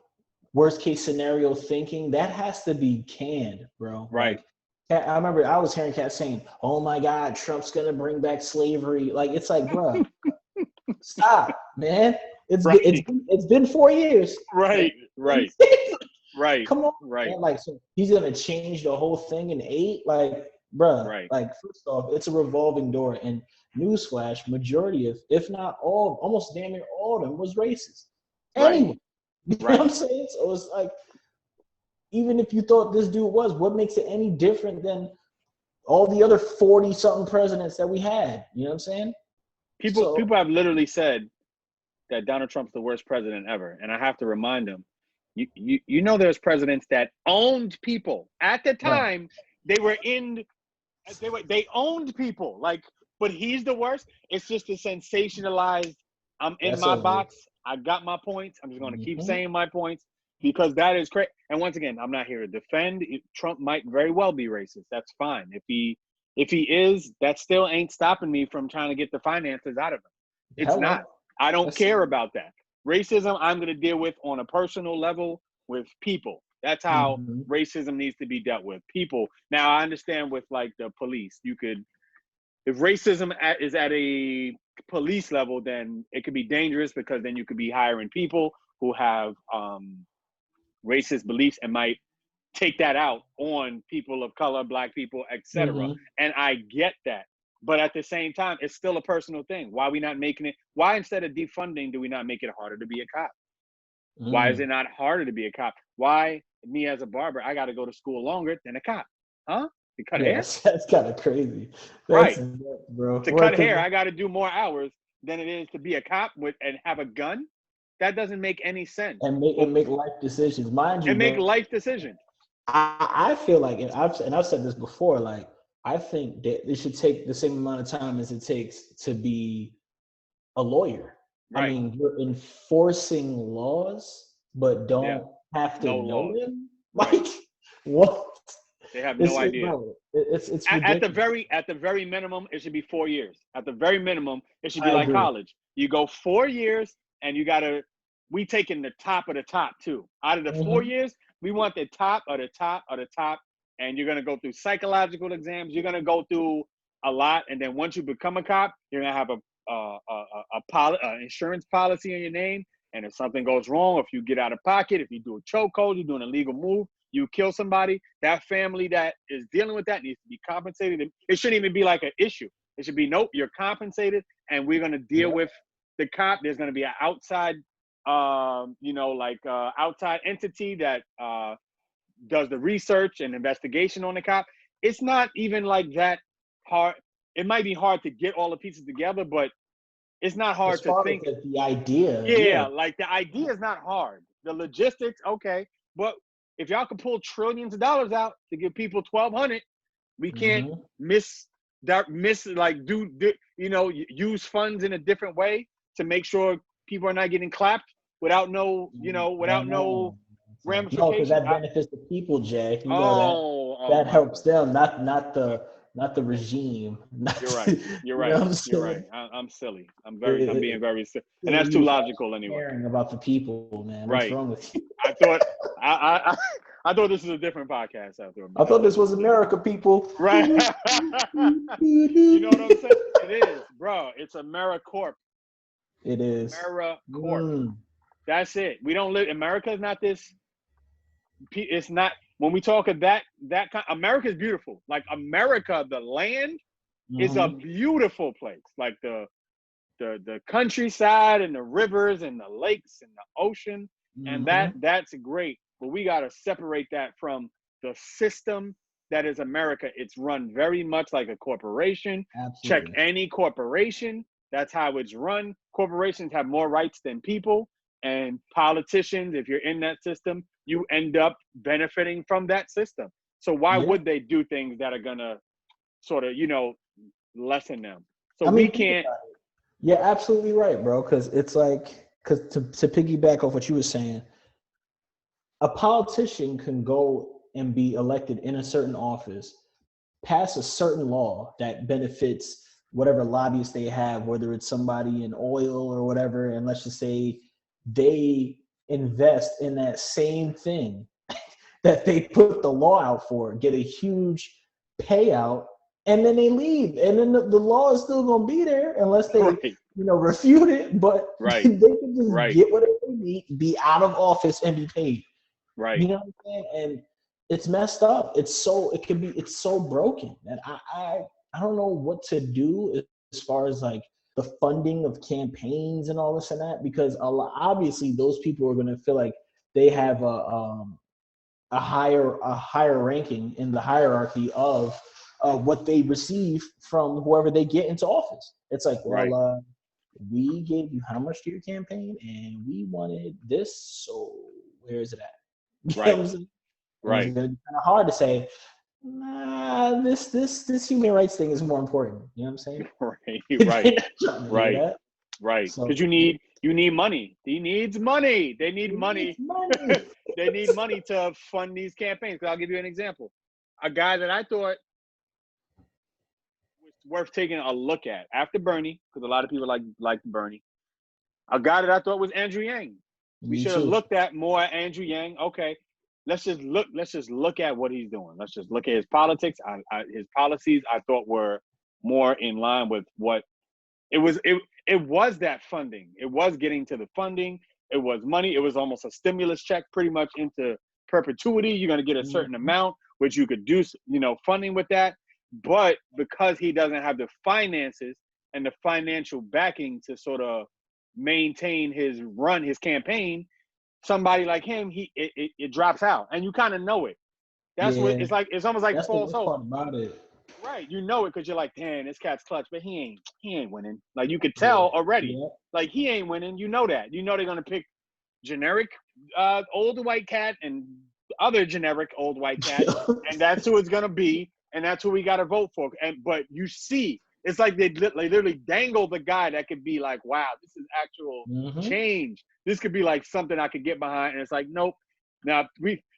worst case scenario thinking, that has to be canned, bro. Right. Like, I remember I was hearing cats saying, "Oh my God, Trump's gonna bring back slavery." Like, it's like, bro, stop, man. It's been 4 years. Right. Right. Right. Come on, right. man. Like, so he's gonna change the whole thing in 8. Like, bruh. Right. Like, first off, it's a revolving door. And newsflash, majority of, if not all, almost damn near all of them was racist. Anyway, you know what I'm saying? So it's like, even if you thought this dude was, what makes it any different than all the other 40-something presidents that we had? You know what I'm saying? People have literally said that Donald Trump's the worst president ever, and I have to remind them. You know, there's presidents that owned people at the time. Right. They owned people, like, but he's the worst. It's just a sensationalized. I'm in my box. I got my points. I'm just going to keep saying my points because that is crazy. And once again, I'm not here to defend. Trump might very well be racist. That's fine. If he is, that still ain't stopping me from trying to get the finances out of him. It's not. I don't care about that. Racism, I'm going to deal with on a personal level with people. That's how racism needs to be dealt with. People. Now, I understand with like the police, if racism is at a police level, then it could be dangerous because then you could be hiring people who have racist beliefs and might take that out on people of color, Black people, etc. And I get that. But at the same time, it's still a personal thing. Why are we not making it? Why instead of defunding, do we not make it harder to be a cop? Why is it not harder to be a cop? Why, me as a barber, I got to go to school longer than a cop? Huh? To cut hair? That's kind of crazy. Right. Bro. To cut hair, I got to do more hours than it is to be a cop and have a gun. That doesn't make any sense. And make life decisions. Mind you, and make life decisions. I feel like, and I've said this before, like, I think that it should take the same amount of time as it takes to be a lawyer. Right. I mean, you're enforcing laws, but don't have to know them. Like, what? They have no idea. It's at the very minimum, it should be 4 years. At the very minimum, it should be like college. You go 4 years, and we taking the top of the top too. Out of the 4 years, we want the top of the top of the top. And you're going to go through psychological exams. You're going to go through a lot. And then once you become a cop, you're going to have a insurance policy in your name. And if something goes wrong, if you get out of pocket, if you do a chokehold, you're doing an illegal move, you kill somebody, that family that is dealing with that needs to be compensated. It shouldn't even be like an issue. It should be, nope, you're compensated, and we're going to deal with the cop. There's going to be an outside, outside entity that does the research and investigation on the cop. It's not even like that hard. It might be hard to get all the pieces together, but it's not hard to think. The idea. Yeah, like the idea is not hard. The logistics, okay. But if y'all can pull trillions of dollars out to give people $1,200, we can't use funds in a different way to make sure people are not getting clapped without no ramifications. No, because that benefits the people, Jay. You know that helps them, not the regime. You're right. I'm silly. I'm being very silly, and that's too logical anyway. Caring about the people, man. Right. What's wrong with you? I thought this was a different podcast. I thought this was America, people. Right. You know what I'm saying? It is, bro. It's AmeriCorp. It is. AmeriCorp. That's it. We don't live. America is not this. It's not. When we talk of that kind, America is beautiful. Like America, the land is a beautiful place. Like the countryside and the rivers and the lakes and the ocean, and that's great. But we got to separate that from the system that is America. It's run very much like a corporation. Absolutely. Check any corporation. That's how it's run. Corporations have more rights than people. And politicians, if you're in that system, you end up benefiting from that system. So why would they do things that are going to sort of, lessen them? So we can't. You're absolutely right, bro. Because it's like, to piggyback off what you were saying, a politician can go and be elected in a certain office, pass a certain law that benefits whatever lobbyists they have, whether it's somebody in oil or whatever, and let's just say they invest in that same thing that they put the law out for, get a huge payout, and then they leave. And then the law is still going to be there unless they, Right. refute it. But Right. they can just Right. get whatever they need, be out of office, and be paid. Right. You know what I'm saying? And it's messed up. It's so broken. And I don't know what to do as far as like the funding of campaigns and all this and that, because obviously those people are going to feel like they have a higher ranking in the hierarchy of what they receive from whoever they get into office. It's like, well, Right. we gave you how much to your campaign, and we wanted this, so where is it at? You know what I'm saying? Right. It's gonna be kind of hard to say, nah, this human rights thing is more important. You know what I'm saying? Right. Right. So, Because you need money. He needs money. They need money. They need money to fund these campaigns. I'll give you an example. A guy that I thought was worth taking a look at after Bernie, because a lot of people like Bernie. A guy that I thought was Andrew Yang. We should have looked at more at Andrew Yang. Okay, let's just look at what he's doing. Let's just look at his politics. His policies I thought were more in line with what it was. It was that funding. It was getting to the funding. It was money. It was almost a stimulus check, pretty much into perpetuity. You're going to get a certain amount, which you could do, funding with that. But because he doesn't have the finances and the financial backing to sort of maintain his campaign, somebody like him, it drops out, and you kind of know it. That's what it's like. It's almost like false hope. Part about it. Right, you know it because you're like, damn, this cat's clutch, but he ain't winning. Like you could tell already. Yeah. Like he ain't winning. You know that. You know they're gonna pick generic old white cat and other generic old white cat, and that's who it's gonna be, and that's who we gotta vote for. But you see, it's like they literally dangle the guy that could be like, wow, this is actual change. This could be like something I could get behind, and it's like, nope. Now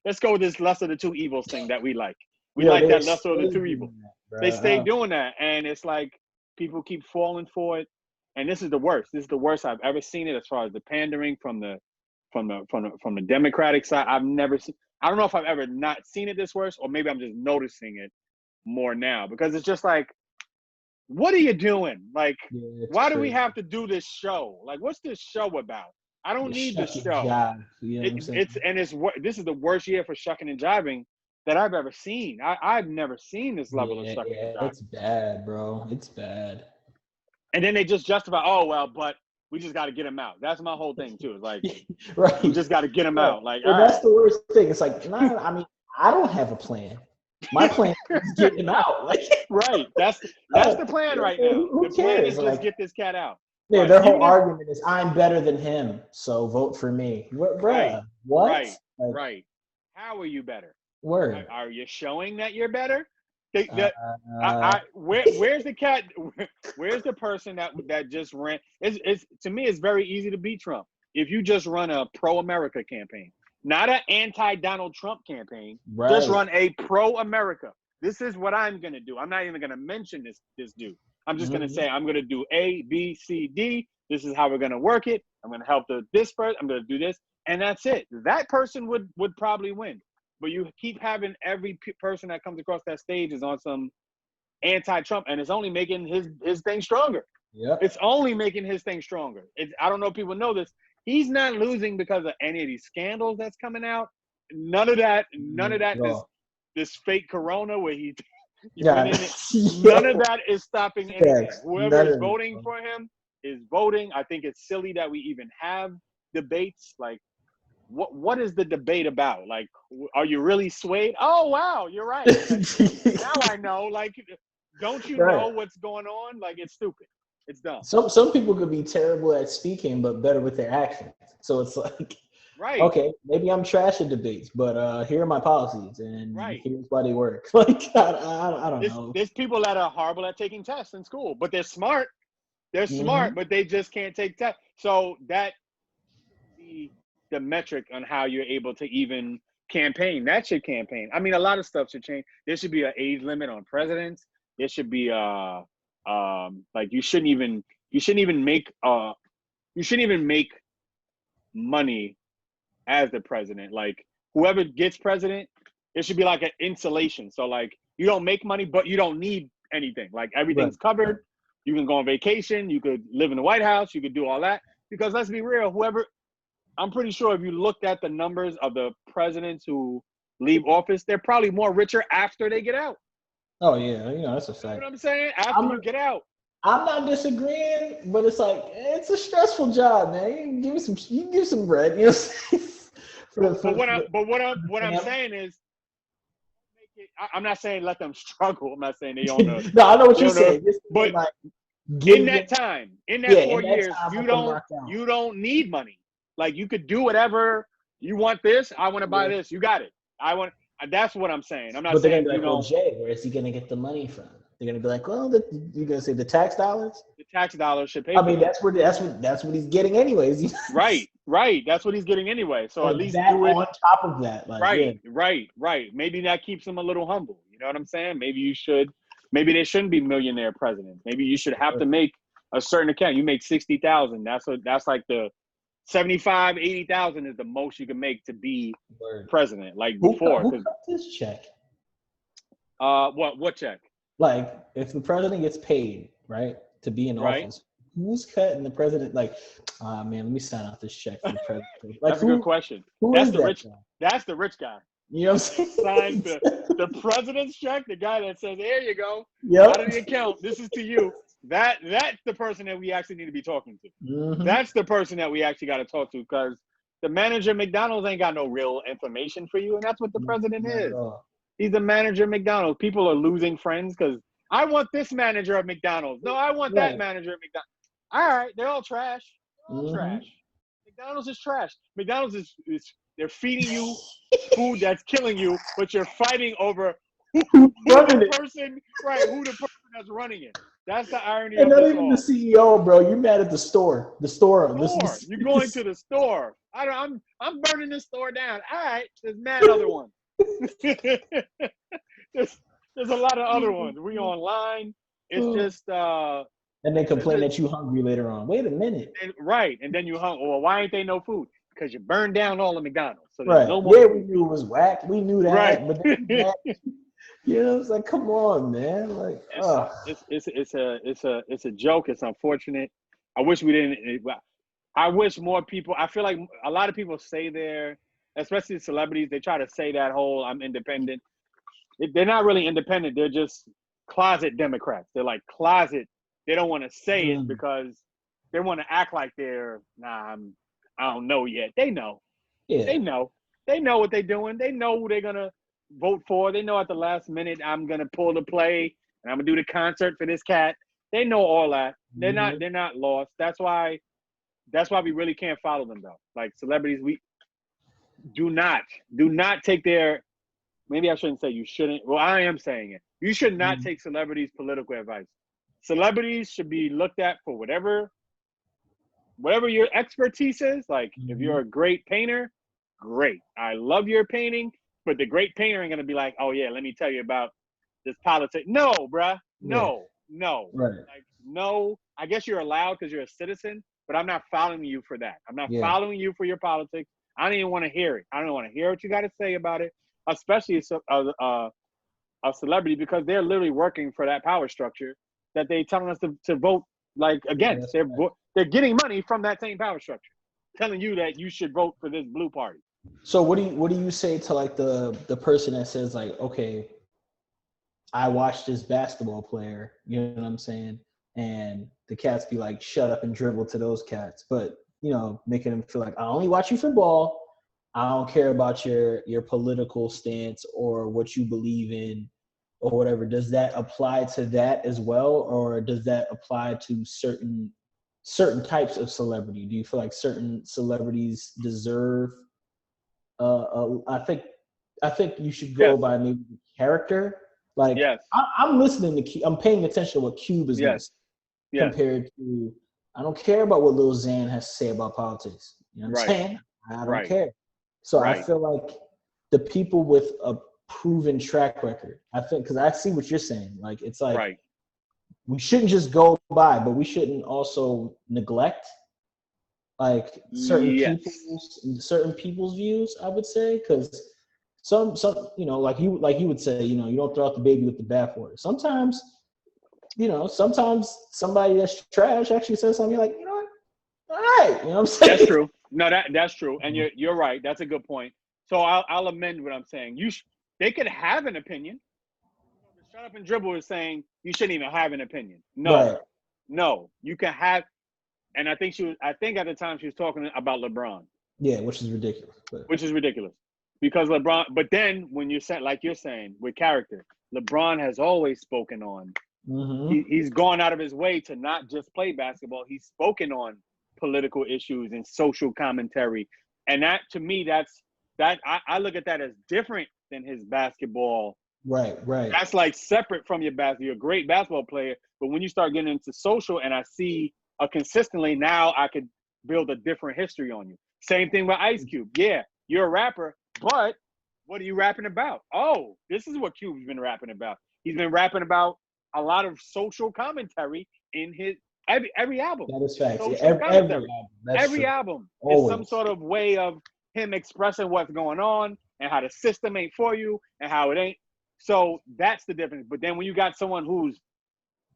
let's go with this lesser of the two evils thing that we like. We like that lesser of the two evils. They stay doing that, and it's like people keep falling for it, and this is the worst. This is the worst I've ever seen it as far as the pandering from the Democratic side. I've never seen. I don't know if I've ever not seen it this worse, or maybe I'm just noticing it more now because it's just like, what are you doing? Like, why do we have to do this show? Like, what's this show about? I don't need this show. This is the worst year for shucking and jiving that I've ever seen. I've never seen this level of shucking and jiving. It's bad, bro. It's bad. And then they just justify, oh well, but we just got to get him out. That's my whole thing too. It's like, right, we just got to get him out. Like, that's the worst thing. It's like, I mean, I don't have a plan. My plan is get him out. Like, right. That's the plan right now. The plan is just get this cat out. Yeah, their whole argument is I'm better than him, so vote for me. Bruh, what? Right. How are you better? Word. Are you showing that you're better? Where's the cat? Where's the person that just ran? It's to me, it's very easy to beat Trump if you just run a pro-America campaign, not an anti-Donald Trump campaign. Right. Just run a pro-America. This is what I'm gonna do. I'm not even gonna mention this dude. I'm just gonna say I'm gonna do A, B, C, D. This is how we're gonna work it. I'm gonna help this person. I'm gonna do this, and that's it. That person would probably win. But you keep having every person that comes across that stage is on some anti-Trump, and it's only making his thing stronger. Yeah, it's only making his thing stronger. I don't know if people know this. He's not losing because of any of these scandals that's coming out. None of that. This fake corona where he went in it. None of that is stopping anything. Whoever is voting for him is voting. I think it's silly that we even have debates. Like, what is the debate about? Like, are you really swayed? Oh wow, you're right. Now I know. Like, don't you know what's going on? Like, it's stupid. It's dumb. Some people could be terrible at speaking, but better with their actions. So it's like, right. Okay, maybe I'm trash at debates, but here are my policies, and here's why they work. Like, I don't know. There's people that are horrible at taking tests in school, but they're smart. They're smart, but they just can't take tests. So that the metric on how you're able to even campaign. That should campaign. I mean, a lot of stuff should change. There should be an age limit on presidents. There should be like you shouldn't even make money as the president. Like whoever gets president, there should be like an insulation. So like you don't make money, but you don't need anything. Like everything's covered. You can go on vacation. You could live in the White House. You could do all that. Because let's be real, I'm pretty sure if you looked at the numbers of the presidents who leave office, they're probably more richer after they get out. Oh yeah, that's a fact. You know what I'm saying? After you get out. I'm not disagreeing, but it's like it's a stressful job, man. You can give some bread, you know what I'm saying? What I'm saying is, I'm not saying let them struggle. I'm not saying they own a. No, I know what you're saying. But like, in that 4 years, you don't need money. Like you could do whatever you want. This I want to buy this. You got it. That's what I'm saying. I'm not but saying they're gonna be like, well, Jay, where is he gonna get the money from? They're gonna be like, well, you're gonna say the tax dollars. The tax dollars should pay. I mean, that's what he's getting anyways. Right. That's what he's getting anyway. So like at least that do it on top of that. Like, right. Maybe that keeps him a little humble. You know what I'm saying? Maybe there shouldn't be millionaire presidents. Maybe you should have to make a certain account. You make 60,000. That's like the 75, 80,000 is the most you can make to be president. Like before. Who cut this check? What check? Like if the president gets paid, right, to be in office, who's cutting the president? Like, man, let me sign out this check for the president. Like, that's a good question. That's the rich guy. You know what I'm saying? Signs the president's check, the guy that says, "Here you go, out of the account. This is to you." That's the person that we actually need to be talking to. Mm-hmm. That's the person that we actually got to talk to, because the manager of McDonald's ain't got no real information for you, and that's what the president is. He's the manager of McDonald's. People are losing friends because I want this manager of McDonald's. No, I want that manager of McDonald's. All right, they're all trash. Trash. McDonald's is trash. McDonald's is they're feeding you food that's killing you, but you're fighting over who the person that's running it. That's the irony of not this even all. the CEO, bro. You're mad at the store. You're going to the store. I'm burning this store down. All right, there's mad other ones. there's a lot of other ones. We online. It's just and then complain that you're hungry later on. Wait a minute. And then you hungry. Well, why ain't they no food? Because you burned down all the McDonald's. So no more. Yeah, we knew it was whack. We knew that. Right. But it's like, come on, man. Like, it's a joke. It's unfortunate. I wish we didn't. I wish more people. I feel like a lot of people say especially celebrities, they try to say that whole I'm independent. They're not really independent. They're just closet Democrats. They're like closet. They don't want to say it because they want to act like they're, I don't know yet. They know. Yeah. They know. They know what they're doing. They know who they're going to vote for. They know at the last minute I'm going to pull the play and I'm going to do the concert for this cat. They know all that. They're not lost. That's why we really can't follow them though. Like celebrities, we do not take their, maybe I shouldn't say you shouldn't. Well, I am saying it. You should not take celebrities' political advice. Celebrities should be looked at for whatever your expertise is. Like if you're a great painter, great. I love your painting, but the great painter ain't gonna be like, oh yeah, let me tell you about this politics. No, bruh. No. Right. Like, no, I guess you're allowed because you're a celebrity, but I'm not following you for that. I'm not following you for your politics. I don't even want to hear it. I don't want to hear what you got to say about it, especially a celebrity, because they're literally working for that power structure that they telling us to vote like against. They're getting money from that same power structure, telling you that you should vote for this blue party. So what do you say to like the person that says like, okay, I watched this basketball player, you know what I'm saying, and the cats be like, shut up and dribble to those cats, but making them feel like I only watch you for ball. I don't care about your political stance or what you believe in or whatever. Does that apply to that as well, or does that apply to certain types of celebrity? Do you feel like certain celebrities deserve? I think you should go by maybe the character. Like, I'm listening to. I'm paying attention to what Cube is doing compared to. I don't care about what Lil Xan has to say about politics. You know what I'm saying? I don't care. So I feel like the people with a proven track record, I think, because I see what you're saying. Like, it's like we shouldn't just go by, but we shouldn't also neglect like certain people's views, I would say, because some you know, like you would say, you know, you don't throw out the baby with the bathwater. Sometimes, you know, sometimes somebody that's trash actually says something you're like, you know what, all right, you know what I'm saying? That's true. No, that's true, and you're right. That's a good point. So I'll amend what I'm saying. They could have an opinion. Shut Up and Dribble is saying you shouldn't even have an opinion. No, you can have. And I think at the time she was talking about LeBron. Yeah, which is ridiculous. Which is ridiculous. Because LeBron, but then when you're saying, like you're saying, with character, LeBron has always spoken on. He's gone out of his way to not just play basketball. He's spoken on political issues and social commentary. And that, to me, I look at that as different than his basketball. Right. That's like separate from your basketball. You're a great basketball player, but when you start getting into social and I see consistently, now I could build a different history on you. Same thing with Ice Cube. Yeah, you're a rapper, but what are you rapping about? Oh, this is what Cube's been rapping about. He's been rapping about a lot of social commentary in his every album. That is facts. Every album is some sort of way of him expressing what's going on and how the system ain't for you and how it ain't. So that's the difference. But then when you got someone who's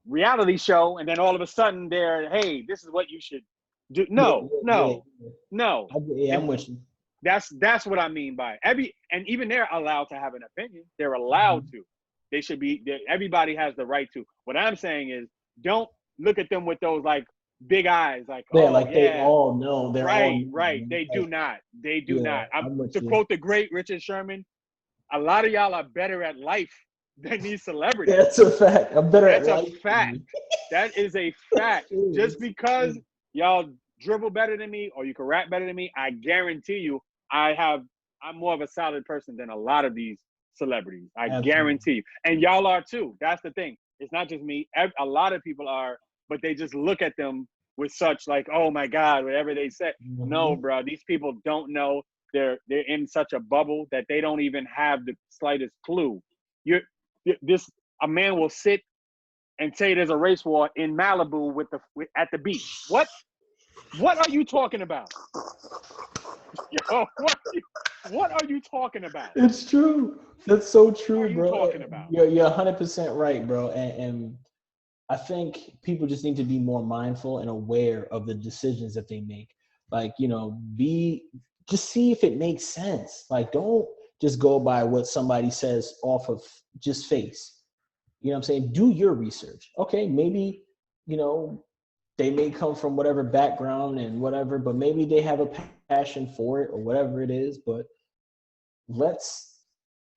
reality show and then all of a sudden hey, this is what you should do. No. I'm with you. That's what I mean by it. And even they're allowed to have an opinion. They're allowed to. They should be. everybody has the right to. What I'm saying is, don't look at them with those like big eyes, like they all know. They're right. They do not. To quote the great Richard Sherman, a lot of y'all are better at life than these celebrities. That's a fact. That's a fact. That is a fact. Just because y'all dribble better than me or you can rap better than me, I guarantee you I'm more of a solid person than a lot of these celebrities. Guarantee you. And y'all are too. That's the thing. It's not just me. A lot of people are, but they just look at them with such like, oh my God, whatever they say. No, bro. These people don't know. They're in such a bubble that they don't even have the slightest clue. A man will sit and say there's a race war in Malibu at the beach. What are you talking about? Yo, what are you talking about? It's true. That's so true, what are you bro. Talking about? You're 100% right, bro. And I think people just need to be more mindful and aware of the decisions that they make. Like, you know, just see if it makes sense. Like, don't just go by what somebody says off of just face. You know what I'm saying? Do your research. Okay, maybe, you know, they may come from whatever background and whatever, but maybe they have a passion for it or whatever it is. But let's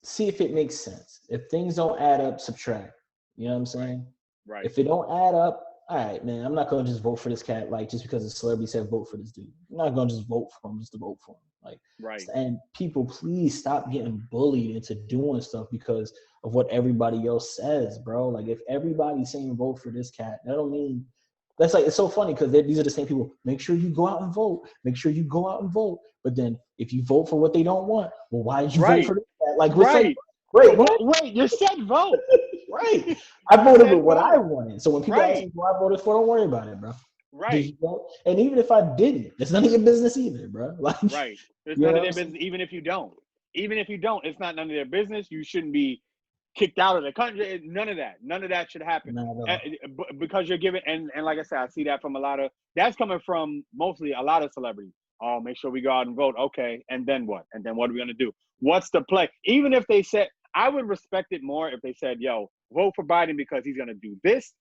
see if it makes sense. If things don't add up, subtract. You know what I'm saying? Right. If it don't add up, all right, man, I'm not going to just vote for this cat, like, just because the celebrity said vote for this dude. I'm not going to just vote for him just to vote for him. Like, right. And people, please stop getting bullied into doing stuff because of what everybody else says, bro. Like, if everybody's saying vote for this cat, that don't mean – that's like – it's so funny because these are the same people. Make sure you go out and vote. Make sure you go out and vote. But then if you vote for what they don't want, well, why did you vote for this cat? Like, right. Wait, you said vote. Right. I voted with what I wanted. So when people ask me who I voted for, don't worry about it, bro. Right. And even if I didn't, it's none of your business either, bro. Like, right. It's none of their business, even if you don't. Even if you don't, it's not none of their business. You shouldn't be kicked out of the country. None of that. None of that should happen. Because you're giving, and like I said, I see that from that's coming from mostly a lot of celebrities. Oh, make sure we go out and vote. Okay. And then what? And then what are we going to do? What's the play? Even if they said, I would respect it more if they said, yo, vote for Biden because he's going to do this,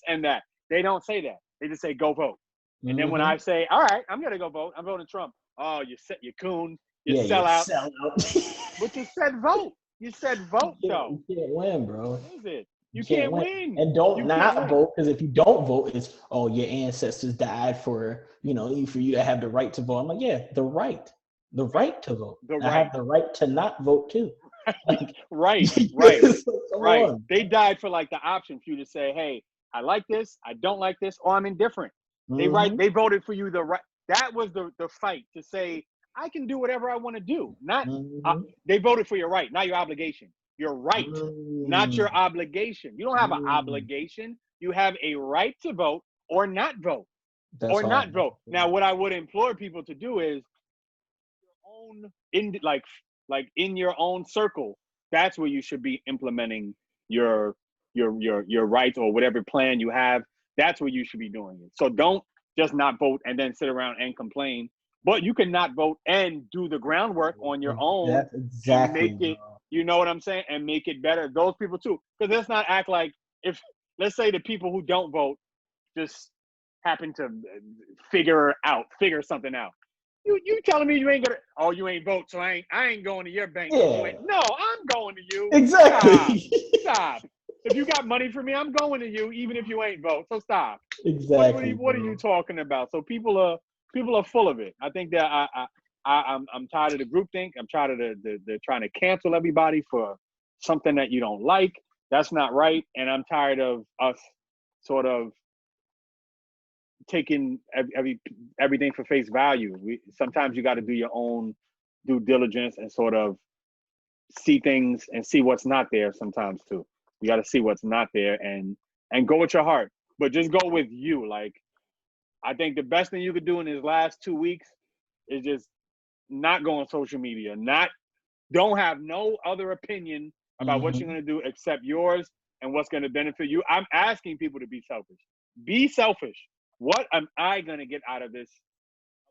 and that. They don't say that. They just say, go vote. And then when I say, all right, I'm going to go vote, I'm voting Trump. Oh, you coon. You sell out. But you said vote. You said vote, though. You can't win, bro. What is it? You can't win. And don't not vote, because if you don't vote, it's, oh, your ancestors died for, for you to have the right to vote. I'm like, yeah, the right to vote. I have the right to not vote too. Like, right. On. They died for like the option for you to say, hey, I like this, I don't like this, or I'm indifferent. They voted for you the right. That was the fight to say, I can do whatever I want to do. Not they Mm-hmm. voted for your right, not your obligation. Your right, not your Mm, obligation. You don't have an mm. obligation. You have a right to vote or not vote That's or hard. not vote. Now, what I would implore people to do is own in like in your own circle. That's where you should be implementing your your rights or whatever plan you have. That's where you should be doing it. So don't just not vote and then sit around and complain. But you can not vote and do the groundwork on your own That's and exactly, make it. bro. You know what I'm saying? And make it better. Those people too. Because let's not act like if let's say the people who don't vote just happen to figure something out. You telling me you ain't gonna? Oh, you ain't vote, so I ain't going to your bank because you Yeah, ain't. No, I'm going to you. Stop, exactly. stop. If you got money for me, I'm going to you, even if you ain't vote. So stop. Exactly, What are you bro. talking about? So people are full of it. I think that I'm tired of the groupthink. I'm tired of the trying to cancel everybody for something that you don't like. That's not right. And I'm tired of us sort of taking everything for face value. Sometimes you got to do your own due diligence and sort of see things and see what's not there. Sometimes too, you got to see what's not there and go with your heart, but just go with you. Like I think the best thing you could do in these last 2 weeks is just not go on social media, not don't have no other opinion about what you're Hmm. going to do except yours and what's going to benefit you. I'm asking people to be selfish. Be selfish. What am I going to get out of this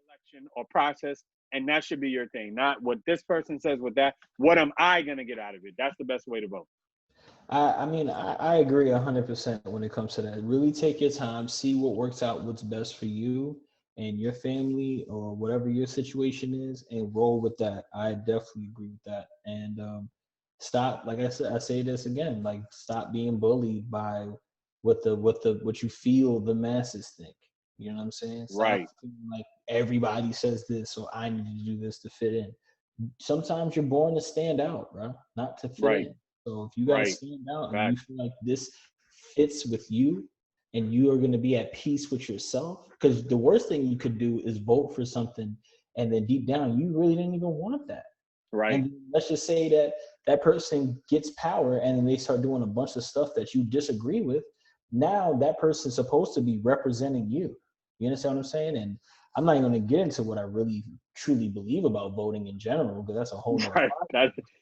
election or process? And that should be your thing, not what this person says with that. What am I going to get out of it? That's the best way to vote. I mean, I agree 100% when it comes to that. Really take your time, see what works out, what's best for you and your family or whatever your situation is, and roll with that. I definitely agree with that. And stop, like I said, I say this again, like stop being bullied by what you feel the masses think. You know what I'm saying? Stop Right, feeling like everybody says this, so I need to do this to fit in. Sometimes you're born to stand out, bro, not to fit right, in. So if you got to right. stand out and you Facts. feel like this fits with you and you are going to be at peace with yourself, because the worst thing you could do is vote for something and then deep down you really didn't even want that. Right, And let's just say that that person gets power and then they start doing a bunch of stuff that you disagree with. Now that person's supposed to be representing you. You understand what I'm saying? And I'm not even going to get into what I really truly believe about voting in general because that's a whole nother right.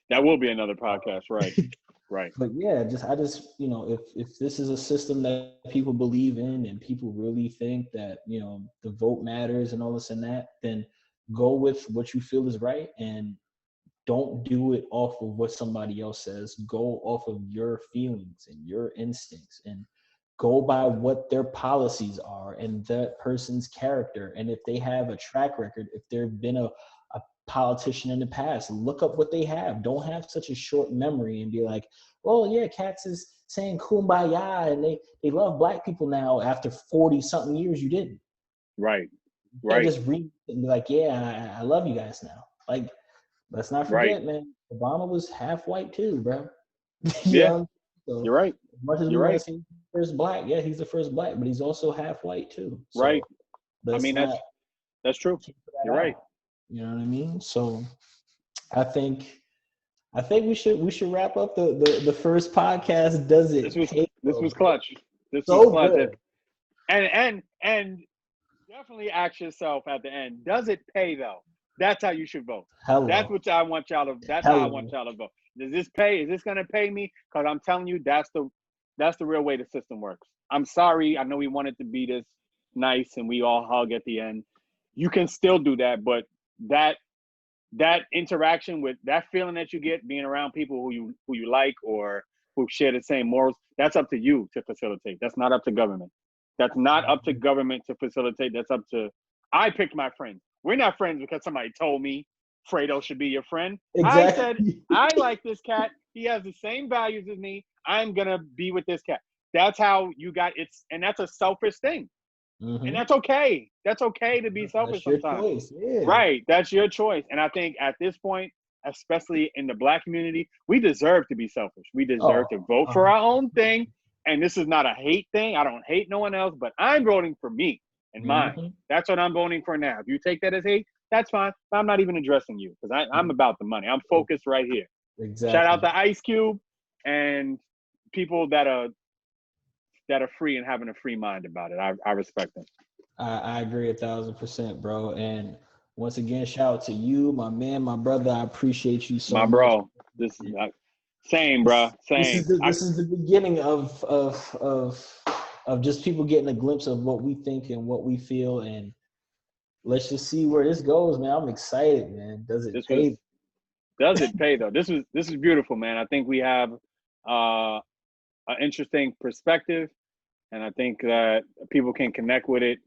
That will be another podcast. Right, podcast. right, But yeah, just if this is a system that people believe in and people really think that the vote matters and all this and that, then go with what you feel is right and don't do it off of what somebody else says. Go off of your feelings and your instincts and go by what their policies are and that person's character. And if they have a track record, if they've been a politician in the past, look up what they have. Don't have such a short memory and be like, well, yeah, Katz is saying kumbaya and they love black people now after 40 something years you didn't. right, You can't right, just read and be like, yeah, I love you guys now. Like, let's not right. forget, man, Obama was half white too, bro. You Yeah, know? So you're right. as much as we You're want to right. say he's the first black, yeah, he's the first black, but he's also half white too. Right. So I let's mean, not that's true. keep You're that right. out. You know what I mean? So I think we should wrap up the first podcast. Does This it was pay this to was vote? clutch. This was So clutch. good. And definitely ask yourself at the end, does it pay though? That's how you should vote. That's Hello. what I want y'all to. That's how I want Hello. y'all to vote. Does this pay? Is this gonna pay me? Because I'm telling you, that's the real way the system works. I'm sorry. I know we wanted to be this nice and we all hug at the end. You can still do that, but that that interaction with that feeling that you get being around people who you like or who share the same morals, that's up to you to facilitate. That's not up to government. That's not up to government to facilitate. That's up to I picked my friends. We're not friends because somebody told me Fredo should be your friend. I said, Exactly. I like this cat. He has the same values as me. I'm gonna be with this cat. That's how you got it's and that's a selfish thing. And Hmm. that's okay. That's okay to be selfish That's your sometimes. choice. Yeah. Right. That's your choice. And I think at this point, especially in the black community, we deserve to be selfish. We deserve to Oh, vote for our own thing. And this is not a hate thing. I don't hate no one else, but I'm voting for me. and mine. That's what I'm voting for now. If you take that as hate, that's fine. But I'm not even addressing you because I'm about the money. I'm focused right here. Exactly. Shout out to Ice Cube and people that are free and having a free mind about it. I respect them. I agree 1,000%, bro. And once again, shout out to you, my man, my brother. I appreciate you so much. My bro, this is same, bro. Same. This is the beginning of just people getting a glimpse of what we think and what we feel, and let's just see where this goes, man. I'm excited, man. Does it pay? Does it pay though? This is beautiful, man. I think we have an interesting perspective, and I think that people can connect with it.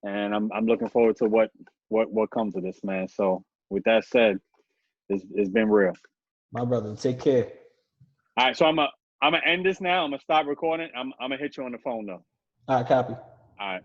And I'm looking forward to what comes of this, man. So with that said, it's been real. My brother, take care. All right, so I'm gonna end this now. I'm gonna stop recording. I'm gonna hit you on the phone though. All right, copy. All right.